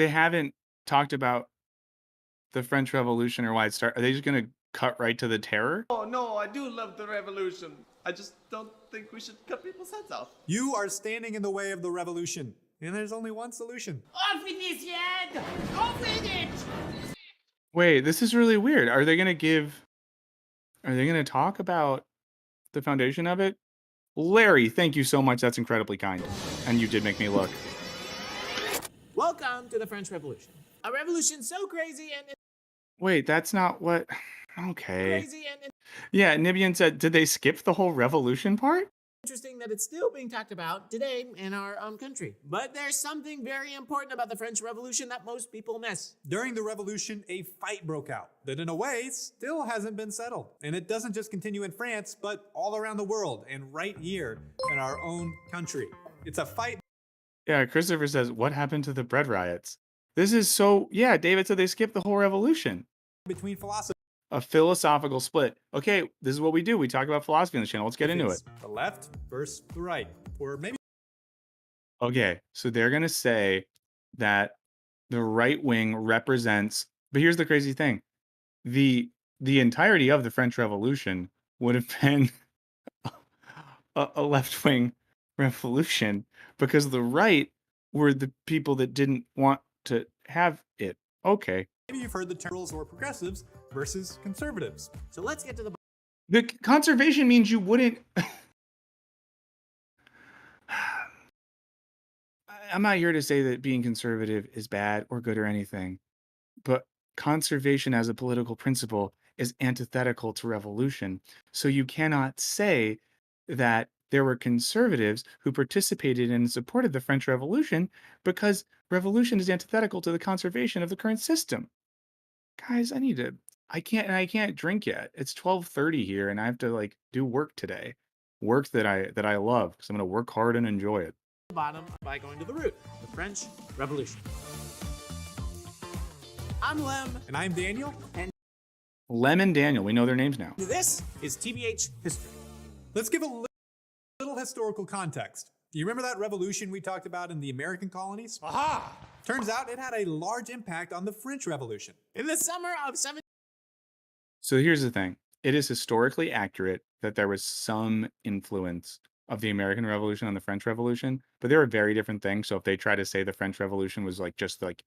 haven't talked about the French Revolution or why it started? Are they just going to cut right to the terror? Oh no, I do love the revolution. I just don't think we should cut people's heads off. You are standing in the way of the revolution, and there's only one solution. Off with his head! Off with it! Wait, this is really weird. Are they going to talk about the foundation of it? Larry, thank you so much. That's incredibly kind. And you did make me look. Welcome to the French Revolution. A revolution so crazy and Wait, that's not what... Okay. crazy and Yeah, Nibian said, did they skip the whole revolution part? interesting that it's still being talked about today in our country. But there's something very important about the French Revolution that most people miss. During the revolution, a fight broke out that in a way still hasn't been settled. And it doesn't just continue in France, but all around the world and right here in our own country. It's a fight. Yeah, Christopher says, what happened to the bread riots? This is so... Yeah, David said they skipped the whole revolution. Between philosophy. A philosophical split. Okay, this is what we do. We talk about philosophy on the channel. Let's get into it. The left versus the right. Or maybe... Okay, so they're going to say that the right wing represents... But here's the crazy thing. The entirety of the French Revolution would have been a left-wing revolution, because the right were the people that didn't want to have it. Okay. Maybe you've heard the liberals or progressives versus conservatives. So let's get to The conservation means you wouldn't... I'm not here to say that being conservative is bad or good or anything, but conservation as a political principle is antithetical to revolution. So you cannot say that there were conservatives who participated and supported the French Revolution because revolution is antithetical to the conservation of the current system. Guys, I can't drink yet. It's 12:30 here and I have to like do work today. Work that I love because I'm going to work hard and enjoy it. The bottom by going to the root, the French Revolution. I'm Lem, And I'm Daniel. and Lem and Daniel, we know their names now. this is TBH History. Let's give a little historical context. Do you remember that revolution we talked about in the American colonies? Aha! Turns out it had a large impact on the French Revolution. In the summer of 17... So here's the thing. It is historically accurate that there was some influence of the American Revolution on the French Revolution, but they were very different things. So if they try to say the French Revolution was just like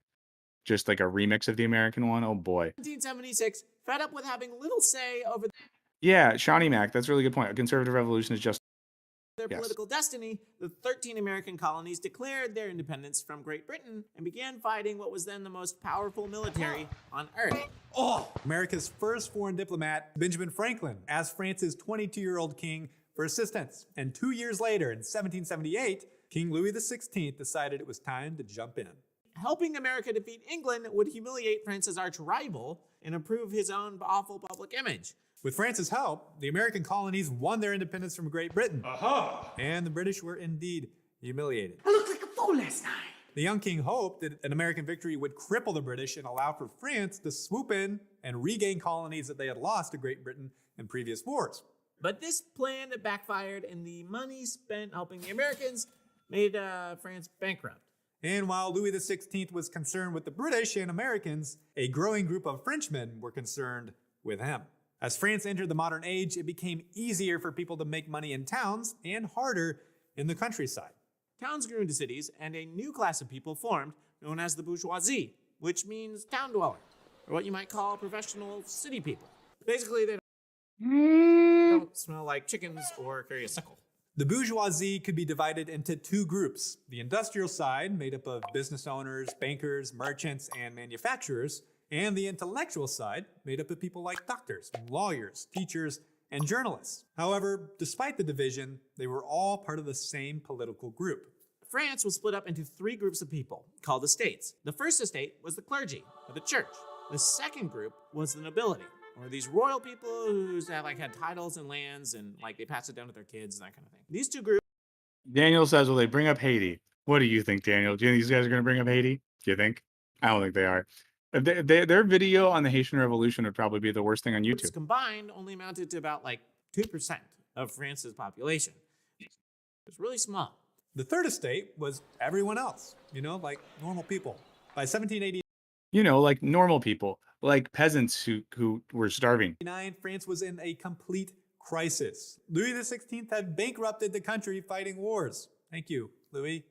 a remix of the American one, oh boy. 1776, fed up with having little say over Yeah, Shawnee Mac, that's a really good point. A conservative revolution is just their Yes. political destiny, the 13 American colonies declared their independence from Great Britain and began fighting what was then the most powerful military on Earth. America's first foreign diplomat, Benjamin Franklin, asked France's 22-year-old king for assistance. And 2 years later, in 1778, King Louis XVI decided it was time to jump in. Helping America defeat England would humiliate France's arch-rival and improve his own awful public image. With France's help, the American colonies won their independence from Great Britain. Aha! And the British were indeed humiliated. I looked like a fool last night. The young king hoped that an American victory would cripple the British and allow for France to swoop in and regain colonies that they had lost to Great Britain in previous wars. But this plan backfired, and the money spent helping the Americans made France bankrupt. And while Louis XVI was concerned with the British and Americans, a growing group of Frenchmen were concerned with him. As France entered the modern age, it became easier for people to make money in towns and harder in the countryside. Towns grew into cities, and a new class of people formed, known as the bourgeoisie, which means town dweller, or what you might call professional city people. Basically, they don't smell like chickens or carry a sickle. The bourgeoisie could be divided into two groups. The industrial side, made up of business owners, bankers, merchants, and manufacturers, and the intellectual side, made up of people like doctors, lawyers, teachers, and journalists. However, despite the division, they were all part of the same political group. France was split up into three groups of people, called estates. The first estate was the clergy, or the church. The second group was the nobility, or these royal people who had titles and lands, and they passed it down to their kids and that kind of thing. These two groups. Daniel says, well, they bring up Haiti. What do you think, Daniel? Do you think these guys are going to bring up Haiti? Do you think? I don't think they are. Their video on the Haitian Revolution would probably be the worst thing on YouTube. Combined only amounted to about 2% of France's population. It's really small. The third estate was everyone else, like normal people. By 1789, Like normal people, like peasants who were starving. France was in a complete crisis. Louis XVI had bankrupted the country fighting wars. Thank you, Louis.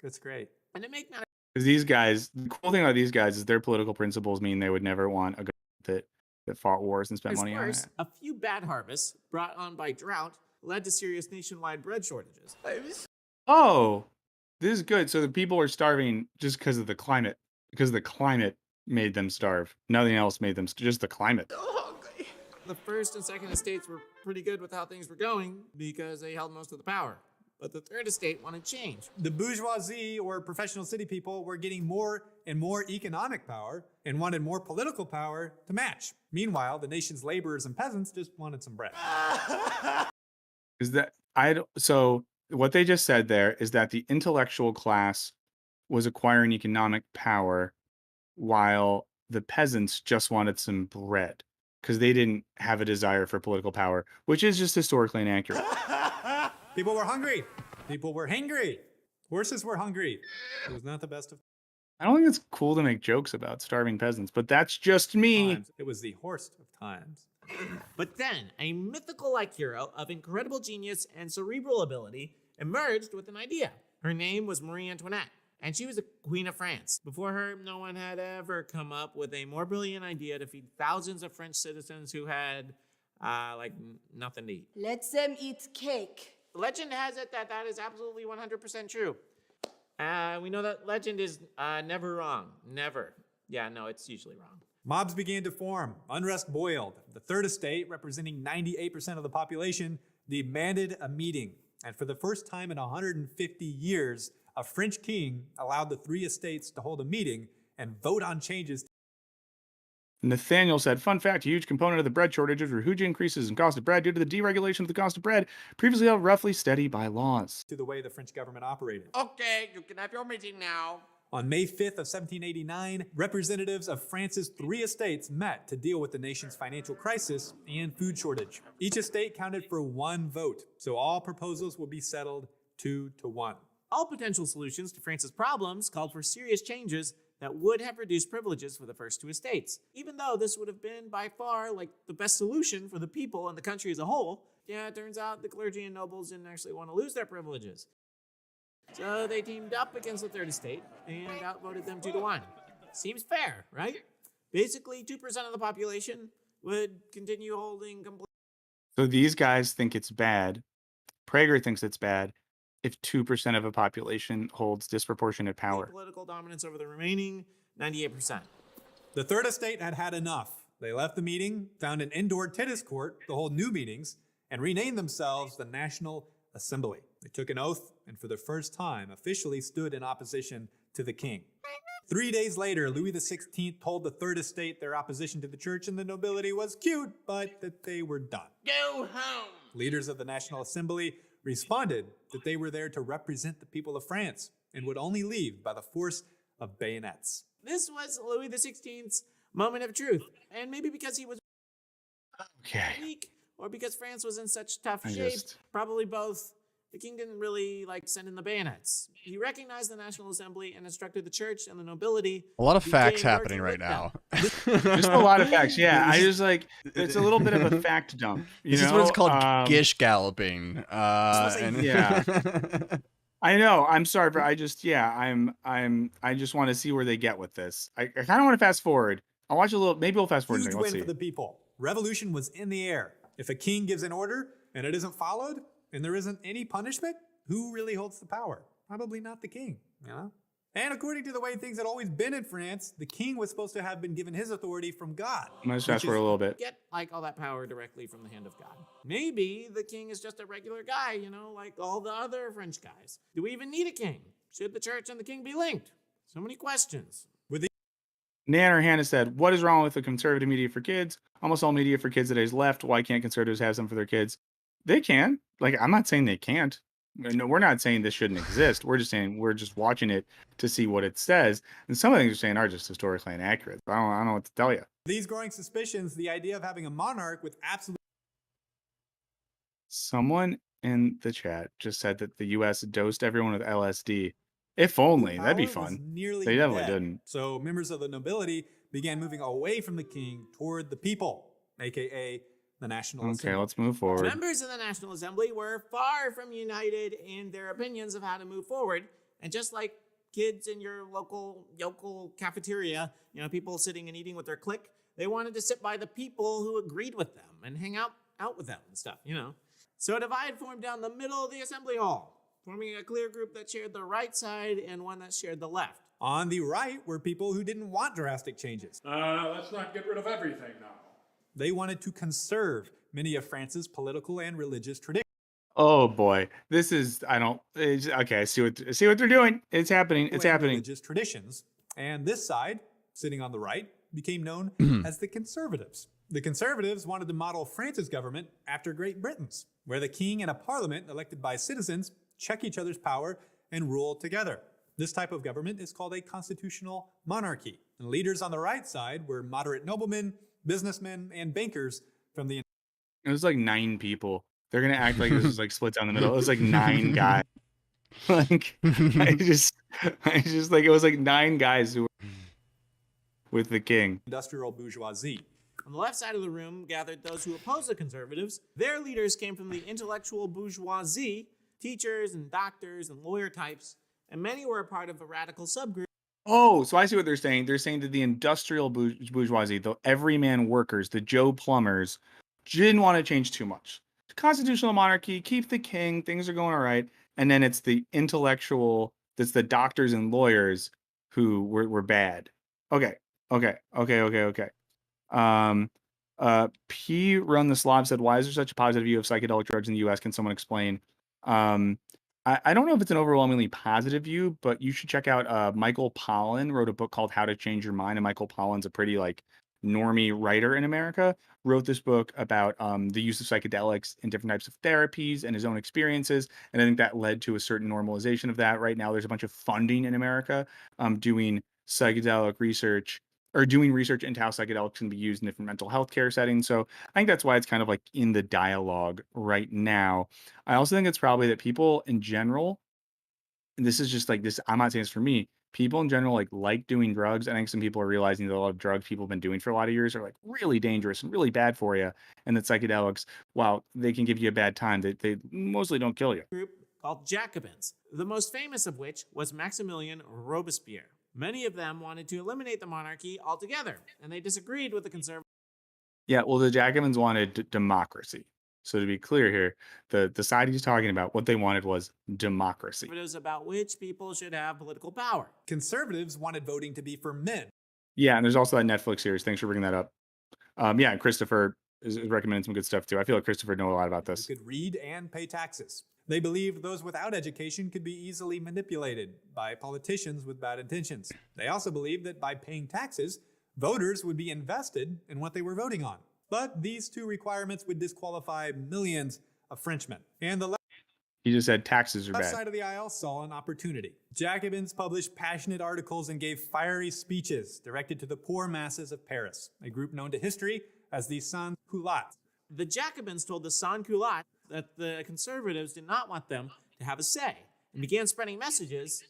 That's great. And to make matters Because these guys, the cool thing about these guys is their political principles mean they would never want a government that fought wars and spent money on worse, it. a few bad harvests brought on by drought led to serious nationwide bread shortages. Oh, this is good. So the people were starving just because of the climate. Because the climate made them starve. Nothing else made them, just the climate. The first and second estates were pretty good with how things were going because they held most of the power. But the third estate wanted change. The bourgeoisie, or professional city people, were getting more and more economic power and wanted more political power to match. Meanwhile, the nation's laborers and peasants just wanted some bread. So what they just said there is that the intellectual class was acquiring economic power while the peasants just wanted some bread because they didn't have a desire for political power, which is just historically inaccurate. People were hungry. People were hangry. Horses were hungry. It was not the best of I don't think it's cool to make jokes about starving peasants, but that's just me. times. It was the worst of times. But then, a mythical-like hero of incredible genius and cerebral ability emerged with an idea. Her name was Marie Antoinette, and she was the Queen of France. Before her, no one had ever come up with a more brilliant idea to feed thousands of French citizens who had, nothing to eat. Let them eat cake. Legend has it that is absolutely 100% true. We know that legend is never wrong. Never. Yeah, no, it's usually wrong. Mobs began to form. Unrest boiled. The Third Estate, representing 98% of the population, demanded a meeting. And for the first time in 150 years, a French king allowed the three estates to hold a meeting and vote on changes. Nathaniel said, fun fact, a huge component of the bread shortages were huge increases in cost of bread due to the deregulation of the cost of bread, previously held roughly steady by laws. To the way the French government operated. Okay, you can have your meeting now. On May 5th of 1789, representatives of France's three estates met to deal with the nation's financial crisis and food shortage. Each estate counted for one vote, so all proposals will be settled 2-1. All potential solutions to France's problems called for serious changes that would have reduced privileges for the first two estates. Even though this would have been by far like the best solution for the people and the country as a whole, yeah, it turns out the clergy and nobles didn't actually want to lose their privileges. So they teamed up against the Third Estate and outvoted them 2-1. Seems fair, right? Basically, 2% of the population would continue holding complete. So these guys think it's bad. Prager thinks it's bad if 2% of a population holds disproportionate power. Political dominance over the remaining 98%. The Third Estate had had enough. They left the meeting, found an indoor tennis court to hold new meetings, and renamed themselves the National Assembly. They took an oath and for the first time officially stood in opposition to the king. 3 days later, Louis XVI told the Third Estate their opposition to the church and the nobility was cute, but that they were done. Go home. Leaders of the National Assembly responded that they were there to represent the people of France and would only leave by the force of bayonets. This was Louis XVI's moment of truth, and maybe because he was weak, or because France was in such tough shape, probably both. The king didn't really send in the bayonets. He recognized the National Assembly and instructed the church and the nobility. A lot of facts happening right now. Just a lot of facts, yeah. I just it's a little bit of a fact dump. This is what it's called gish galloping. Yeah. I know. I'm sorry, but I just want to see where they get with this. I kind of want to fast forward. I'll watch a little. Maybe we'll fast forward. Huge Let's win see. for the people. Revolution was in the air. If a king gives an order and it isn't followed, and there isn't any punishment, who really holds the power? Probably not the king, you know? And according to the way things had always been in France, the king was supposed to have been given his authority from God. I'm gonna fast forward a little bit. Get all that power directly from the hand of God. Maybe the king is just a regular guy, like all the other French guys. Do we even need a king? Should the church and the king be linked? So many questions. Nanner Hannah said, what is wrong with the conservative media for kids? Almost all media for kids today is left. Why can't conservatives have some for their kids? They can. I'm not saying they can't. No, we're not saying this shouldn't exist. We're just saying we're just watching it to see what it says. And some of the things you're saying are just historically inaccurate. I don't know what to tell you. These growing suspicions, the idea of having a monarch with absolute... Someone in the chat just said that the U.S. dosed everyone with LSD. If only. That'd be fun. They definitely didn't. So members of the nobility began moving away from the king toward the people, aka the National Assembly. Okay, let's move forward. Members of the National Assembly were far from united in their opinions of how to move forward. And just like kids in your local yokel cafeteria, people sitting and eating with their clique, they wanted to sit by the people who agreed with them and hang out with them and stuff, So a divide formed down the middle of the assembly hall, forming a clear group that shared the right side and one that shared the left. On the right were people who didn't want drastic changes. Let's not get rid of everything now. They wanted to conserve many of France's political and religious traditions. Oh boy, this is okay. I see what they're doing. It's happening. It's happening. Religious traditions, and this side, sitting on the right, became known as the conservatives. The conservatives wanted to model France's government after Great Britain's, where the king and a parliament elected by citizens check each other's power and rule together. This type of government is called a constitutional monarchy. And leaders on the right side were moderate noblemen, businessmen, and bankers from the... It was 9 people. They're gonna act like this was split down the middle. It was 9 guys. I just it was 9 guys who were with the king. Industrial bourgeoisie. On the left side of the room gathered those who opposed the conservatives. Their leaders came from the intellectual bourgeoisie, teachers and doctors and lawyer types, and many were a part of a radical subgroup. Oh, so I see what they're saying. They're saying that the industrial bourgeoisie, the everyman workers, the Joe Plumbers, didn't want to change too much. Constitutional monarchy, keep the king, things are going all right. And then it's the intellectual, That's the doctors and lawyers who were bad. Okay. Um, P Run the Slob said, "Why is there such a positive view of psychedelic drugs in the U.S.? Can someone explain?" I don't know if it's an overwhelmingly positive view, but you should check out Michael Pollan wrote a book called How to Change Your Mind, and Michael Pollan's a pretty like normie writer in America. Wrote this book about the use of psychedelics in different types of therapies and his own experiences, and I think that led to a certain normalization of that. Right now, there's a bunch of funding in America doing psychedelic research or doing research into how psychedelics can be used in different mental health care settings. So I think that's why it's kind of like in the dialogue right now. I also think it's probably that people in general, and this is just like this, I'm not saying it's for me, people in general like doing drugs. I think some people are realizing that a lot of drugs people have been doing for a lot of years are like really dangerous and really bad for you. And that psychedelics, while they can give you a bad time, they mostly don't kill you. Group called Jacobins, the most famous of which was Maximilien Robespierre. Many of them wanted to eliminate the monarchy altogether, and they disagreed with the conservatives Yeah, well, the Jacobins wanted democracy. So to be clear here, the side he's talking about, what they wanted was democracy. about which people should have political power. Conservatives wanted voting to be for men. Yeah, and there's also that Netflix series. Thanks for bringing that up. Yeah, and Christopher is recommending some good stuff too. I feel like Christopher knows a lot about this. Could read and pay taxes. They believed those without education could be easily manipulated by politicians with bad intentions. They also believed that by paying taxes, voters would be invested in what they were voting on. But these two requirements would disqualify millions of Frenchmen. And the He just said taxes are left bad. side of the aisle saw an opportunity. Jacobins published passionate articles and gave fiery speeches directed to the poor masses of Paris, a group known to history as the sans-culottes. The Jacobins told the sans-culottes that the conservatives did not want them to have a say, and began spreading messages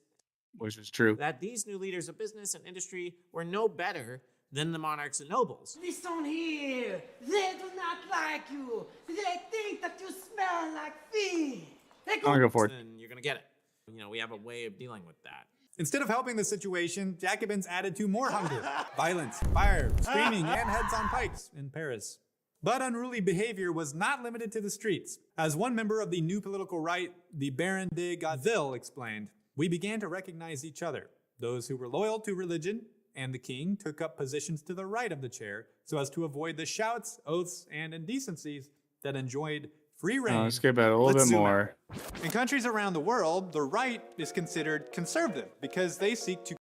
Which is true. that these new leaders of business and industry were no better than the monarchs and nobles. Listen here, they do not like you. They think that you smell like feet. I'm gonna go for it. And you're gonna get it. You know, we have a way of dealing with that. Instead of helping the situation, Jacobins added to more hunger, violence, fire, screaming, and heads on pikes in Paris. But unruly behavior was not limited to the streets. As one member of the new political right, the Baron de Gaudeville, explained, "We began to recognize each other. Those who were loyal to religion and the king took up positions to the right of the chair so as to avoid the shouts, oaths, and indecencies that enjoyed free reign." Let's skip it a little bit more. In countries around the world, the right is considered conservative because they seek to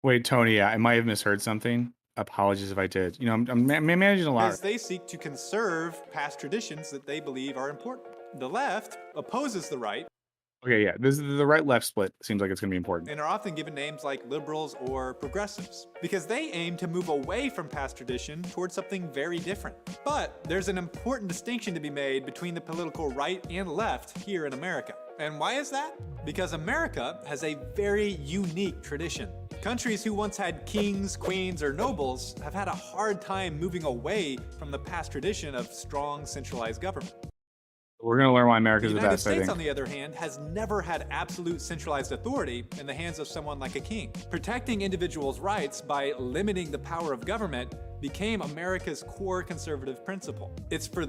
Wait, Tony, I might have misheard something. Apologies if I did. You know, I'm managing a lot. conserve past traditions that they believe are important. The left opposes the right Okay, yeah, this is the right-left split. Seems like it's gonna be important. and are often given names like liberals or progressives because they aim to move away from past tradition towards something very different. But there's an important distinction to be made between the political right and left here in America. And why is that? Because America has a very unique tradition. Countries who once had kings, queens, or nobles have had a hard time moving away from the past tradition of strong centralized government. We're gonna learn why America's The the United best, I States, think. on the other hand, has never had absolute centralized authority in the hands of someone like a king. Protecting individuals' rights by limiting the power of government became America's core conservative principle. It's for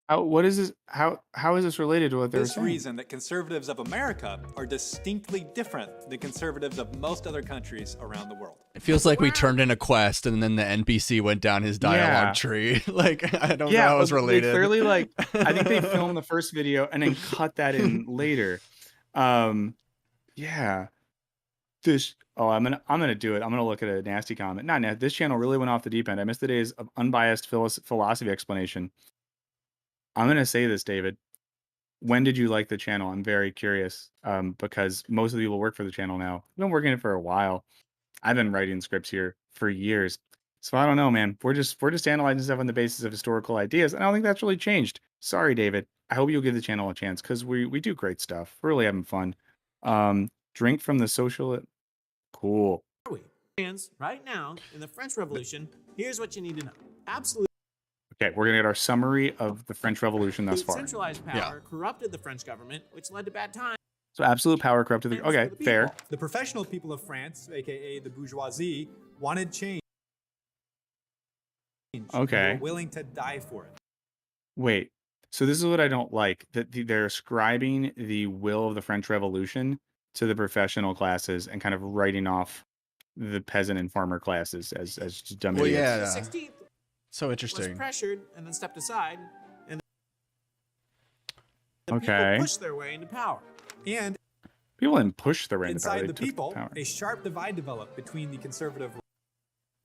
What is this? How is this related to what they're this saying? reason that conservatives of America are distinctly different than conservatives of most other countries around the world. It feels like we turned in a quest and then the NPC went down his dialogue Yeah. tree. Like, I don't know how it's but related. They clearly, like, I think they filmed the first video and then cut that in later. Yeah. I'm gonna do it. I'm gonna look at a nasty comment. This channel really went off the deep end. I missed the days of unbiased philosophy explanation. I'm gonna say this, David. When did you like the channel? I'm very curious. Because most of the people work for the channel now. I've been working it for a while. I've been writing scripts here for years. So I don't know, man. We're just analyzing stuff on the basis of historical ideas. And I don't think that's really changed. Sorry, David. I hope you'll give the channel a chance because we do great stuff. We're really having fun. Drink from the social. Cool. Right now, in the French Revolution, here's what you need to know. Absolute Okay, we're gonna get our summary of the French Revolution thus far. centralized power corrupted the French government, which led to bad times. So absolute power corrupted the. Okay, fair. The professional people of France, aka the bourgeoisie, wanted change. Okay. They were willing to die for it. Wait. So this is what I don't like, that they're ascribing the will of the French Revolution to the professional classes and kind of writing off the peasant and farmer classes as just dumb Well, idiots. yeah. The 16th So was interesting. pressured and then stepped aside, and the Okay. people pushed their way into power. And People didn't push their way into power. inside They the took people, power. a sharp divide developed between the conservative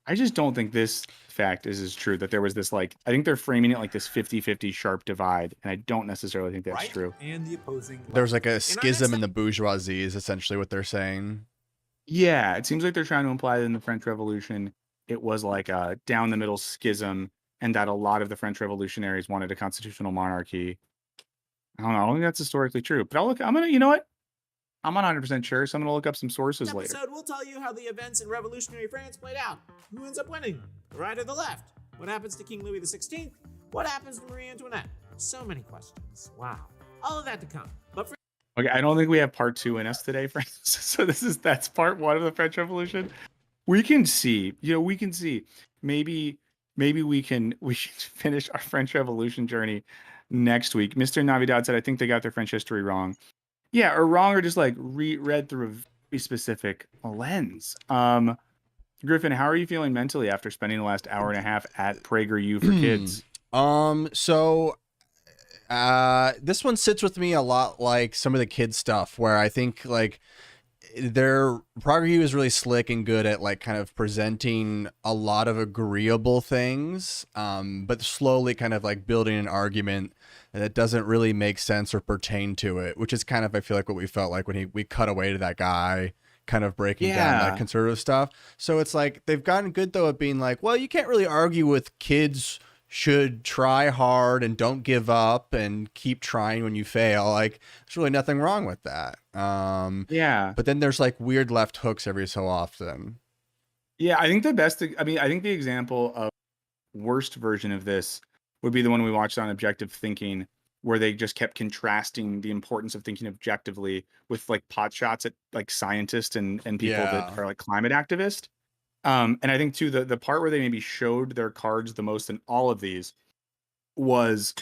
I just don't think this fact is true, that there was this, like, I think they're framing it like this 50-50 sharp divide, and I don't necessarily think that's right true. and the opposing left. There's like a next schism in the bourgeoisie is essentially what they're saying. Yeah, it seems like they're trying to imply that in the French Revolution, it was like a down the middle schism, and that a lot of the French revolutionaries wanted a constitutional monarchy. I don't know. I don't think that's historically true, but you know what? I'm not 100% sure, so I'm going to look up some sources This later. episode will tell you how the events in revolutionary France played out. Who ends up winning? The right or the left? What happens to King Louis XVI? What happens to Marie Antoinette? So many questions. Wow. All of that to come. But for Okay, I don't think we have part 2 in us today, friends. So that's part 1 of the French Revolution. We can see, maybe we can finish our French Revolution journey next week. Mr. Navidad said, I think they got their French history wrong. Yeah, or wrong, or just like read through a very specific lens. Griffin, how are you feeling mentally after spending the last hour and a half at PragerU for Kids? So this one sits with me a lot like some of the kids stuff, where I think like their PragerU is really slick and good at like kind of presenting a lot of agreeable things, but slowly kind of like building an argument that doesn't really make sense or pertain to it, which is kind of, I feel like, what we felt like when we cut away to that guy kind of breaking down that conservative stuff. So it's like they've gotten good though at being like, well, you can't really argue with kids should try hard and don't give up and keep trying when you fail. Like there's really nothing wrong with that. But then there's like weird left hooks every so often. Yeah, I think I think the example of worst version of this would be the one we watched on Objective Thinking, where they just kept contrasting the importance of thinking objectively with like pot shots at like scientists and people that are like climate activists. And I think too, the part where they maybe showed their cards the most in all of these was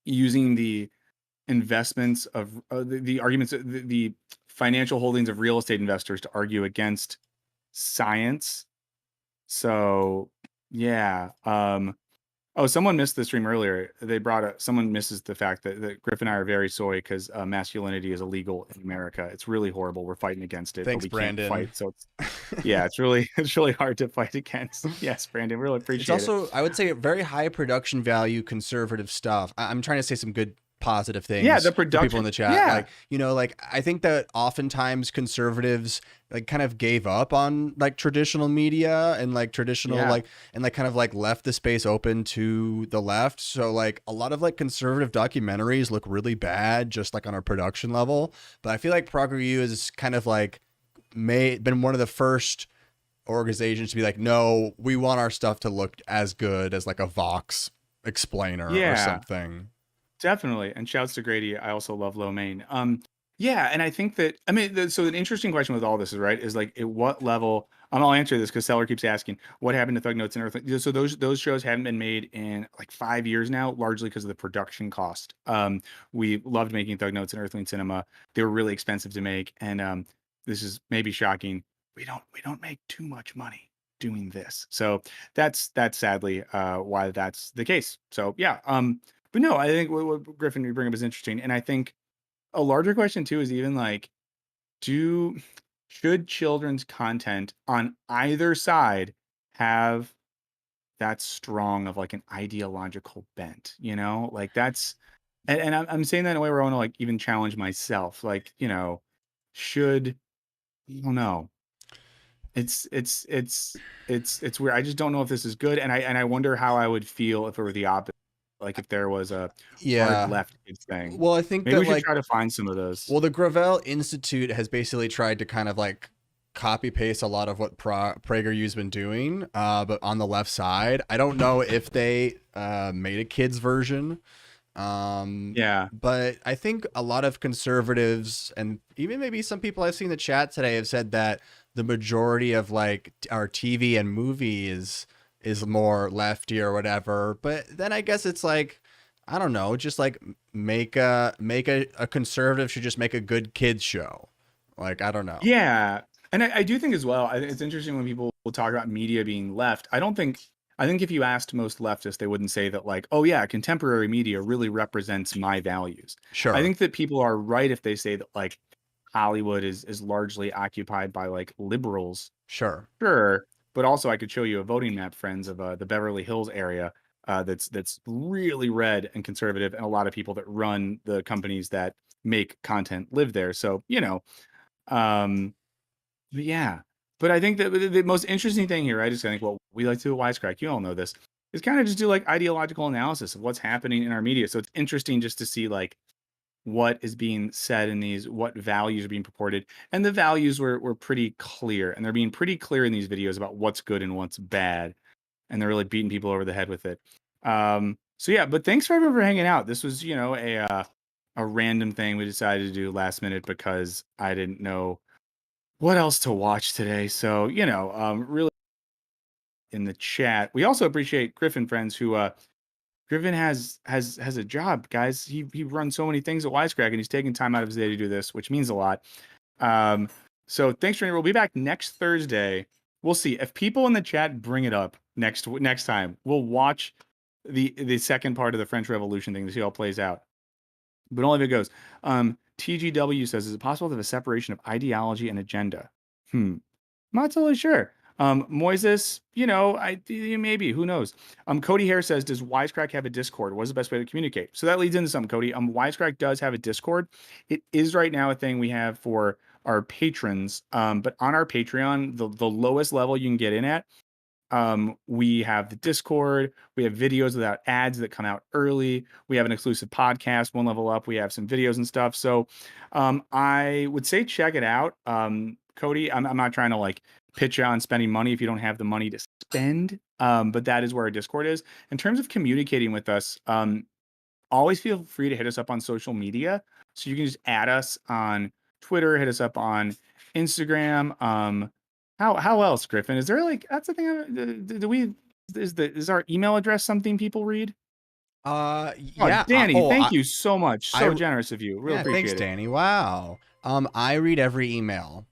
using the investments of the arguments, the financial holdings of real estate investors to argue against science. So yeah. Oh, someone missed the stream earlier. They someone misses the fact that Griff and I are very sorry because masculinity is illegal in America. It's really horrible. We're fighting against it. Thanks, but we Brandon. Can't fight, so it's really hard to fight against. Yes, Brandon, really appreciate it. It's also, I would say, very high production value conservative stuff. I'm trying to say some good positive things. Yeah, the to production. people in the chat. Yeah. Like, you know, like I think that oftentimes conservatives like kind of gave up on like traditional media and like traditional like kind of like left the space open to the left. So like a lot of like conservative documentaries look really bad just like on a production level. But I feel like PragerU is kind of like been one of the first organizations to be like, no, we want our stuff to look as good as like a Vox explainer or something. Definitely. And shouts to Grady. I also love Lo Mein. Yeah, and I think that, I mean, so an interesting question with all this is like, at what level, I'll answer this because Seller keeps asking, what happened to Thug Notes and Earthlings? So those shows haven't been made in like 5 years now, largely because of the production cost. We loved making Thug Notes and Earthling Cinema. They were really expensive to make. And this is maybe shocking. We don't make too much money doing this. So that's sadly why that's the case. So yeah. But no, I think what Griffin you bring up is interesting. And I think a larger question too is even like, should children's content on either side have that strong of like an ideological bent, you know? Like that's, and I'm saying that in a way where I want to like even challenge myself. Like, you know, I don't know. It's weird. I just don't know if this is good. And I wonder how I would feel if it were the opposite. Like if there was a hard left thing. Well, I think maybe that we should like try to find some of those. Well, the Gravel Institute has basically tried to kind of like copy paste a lot of what PragerU's been doing, but on the left side. I don't know if they made a kids version. But I think a lot of conservatives and even maybe some people I've seen in the chat today have said that the majority of like our TV and movies is more lefty or whatever. But then I guess it's like, I don't know, just like make a conservative should just make a good kids show. Like, I don't know. Yeah. And I do think as well, it's interesting when people will talk about media being left. I think if you asked most leftists, they wouldn't say that like, oh yeah, contemporary media really represents my values. Sure. I think that people are right if they say that like Hollywood is largely occupied by like liberals. Sure. Sure. But also I could show you a voting map, friends, of the Beverly Hills area that's really red and conservative, and a lot of people that run the companies that make content live there. So, um, but yeah, but I think that the most interesting thing here, right, is I think what we like to do at Wisecrack, you all know this, is kind of just do like ideological analysis of what's happening in our media. So it's interesting just to see like what is being said in these, what values are being purported, and the values were pretty clear, and they're being pretty clear in these videos about what's good and what's bad, and they're really beating people over the head with it. So yeah, but thanks for everyone for hanging out. This was a random thing we decided to do last minute because I didn't know what else to watch today. So, really in the chat. We also appreciate Griffin, friends, who Griffin has a job, guys. He runs so many things at Wisecrack, and he's taking time out of his day to do this, which means a lot. So thanks for. We'll be back next Thursday. We'll see if people in the chat bring it up next time. We'll watch the second part of the French Revolution thing to see how it plays out. But only if it goes. TGW says, is it possible to have a separation of ideology and agenda? I'm not totally sure. Moises, maybe, who knows? Cody Hare says, does Wisecrack have a Discord? What is the best way to communicate? So that leads into something, Cody. Wisecrack does have a Discord. It is right now a thing we have for our patrons. But on our Patreon, the lowest level you can get in at, we have the Discord, we have videos without ads that come out early, we have an exclusive podcast, one level up, we have some videos and stuff. So I would say check it out. Cody, I'm not trying to like pitch on spending money if you don't have the money to spend, but that is where our Discord is. In terms of communicating with us, always feel free to hit us up on social media. So you can just add us on Twitter, hit us up on Instagram. How else, Griffin? Is there like, that's the thing? Is our email address something people read? Yeah. Danny, thank you so much. So generous of you. Really appreciate it. Thanks, Danny. Wow. I read every email.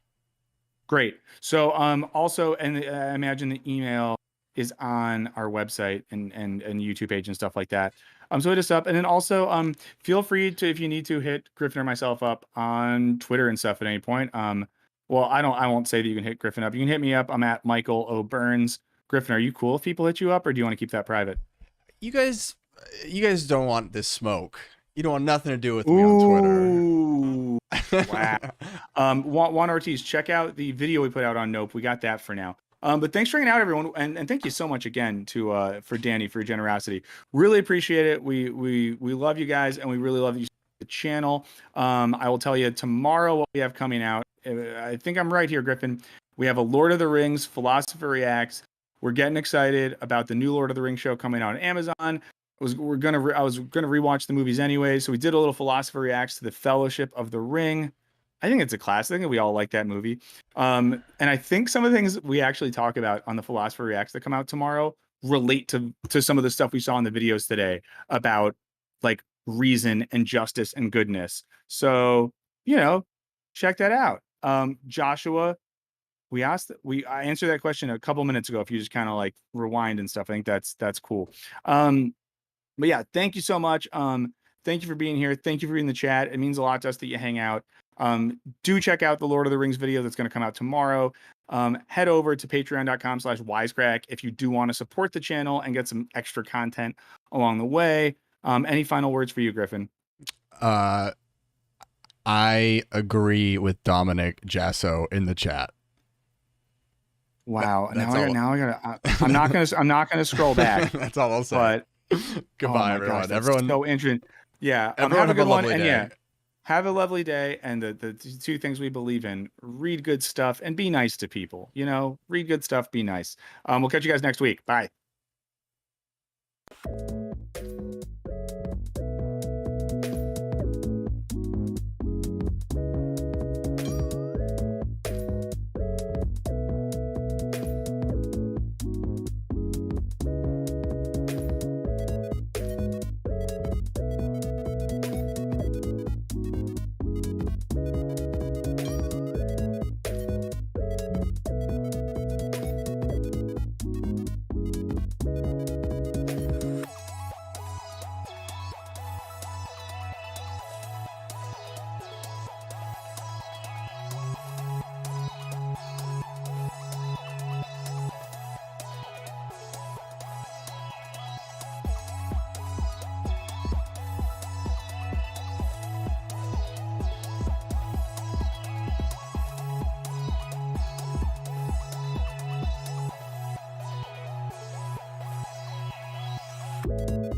Great. So also, and I imagine the email is on our website and YouTube page and stuff like that. So hit us up, and then also feel free to, if you need to, hit Griffin or myself up on Twitter and stuff at any point. Well, I won't say that you can hit Griffin up. You can hit me up. I'm at Michael O. Burns. Griffin, are you cool if people hit you up, or do you want to keep that private? You guys don't want this smoke. You don't want nothing to do with me on Twitter. Wow. Juan Ortiz, check out the video we put out on Nope. We got that for now. But thanks for hanging out, everyone, and thank you so much again to for Danny for your generosity. Really appreciate it. We love you guys, and we really love you. The channel. I will tell you tomorrow what we have coming out. I think I'm right here, Griffin. We have a Lord of the Rings Philosopher Reacts. We're getting excited about the new Lord of the Rings show coming out on Amazon. I was gonna rewatch the movies anyway, so we did a little Philosopher Reacts to the Fellowship of the Ring. I think it's a classic. I think we all like that movie. And I think some of the things we actually talk about on the Philosopher Reacts that come out tomorrow relate to some of the stuff we saw in the videos today about like reason and justice and goodness. So, check that out. Joshua, I answered that question a couple minutes ago. If you just kind of like rewind and stuff, I think that's cool. But yeah, thank you so much. Thank you for being here. Thank you for being in the chat. It means a lot to us that you hang out. Do check out the Lord of the Rings video that's going to come out tomorrow. Head over to patreon.com/wisecrack if you do want to support the channel and get some extra content along the way. Any final words for you, Griffin? I agree with Dominic Jasso in the chat. Wow. I'm not gonna scroll back. That's all I'll say. But goodbye, everyone. Gosh, everyone, so interesting. Yeah. Everyone have a good one. day. And yeah, have a lovely day. And the two things we believe in: read good stuff and be nice to people. Read good stuff, be nice. We'll catch you guys next week. Bye. video.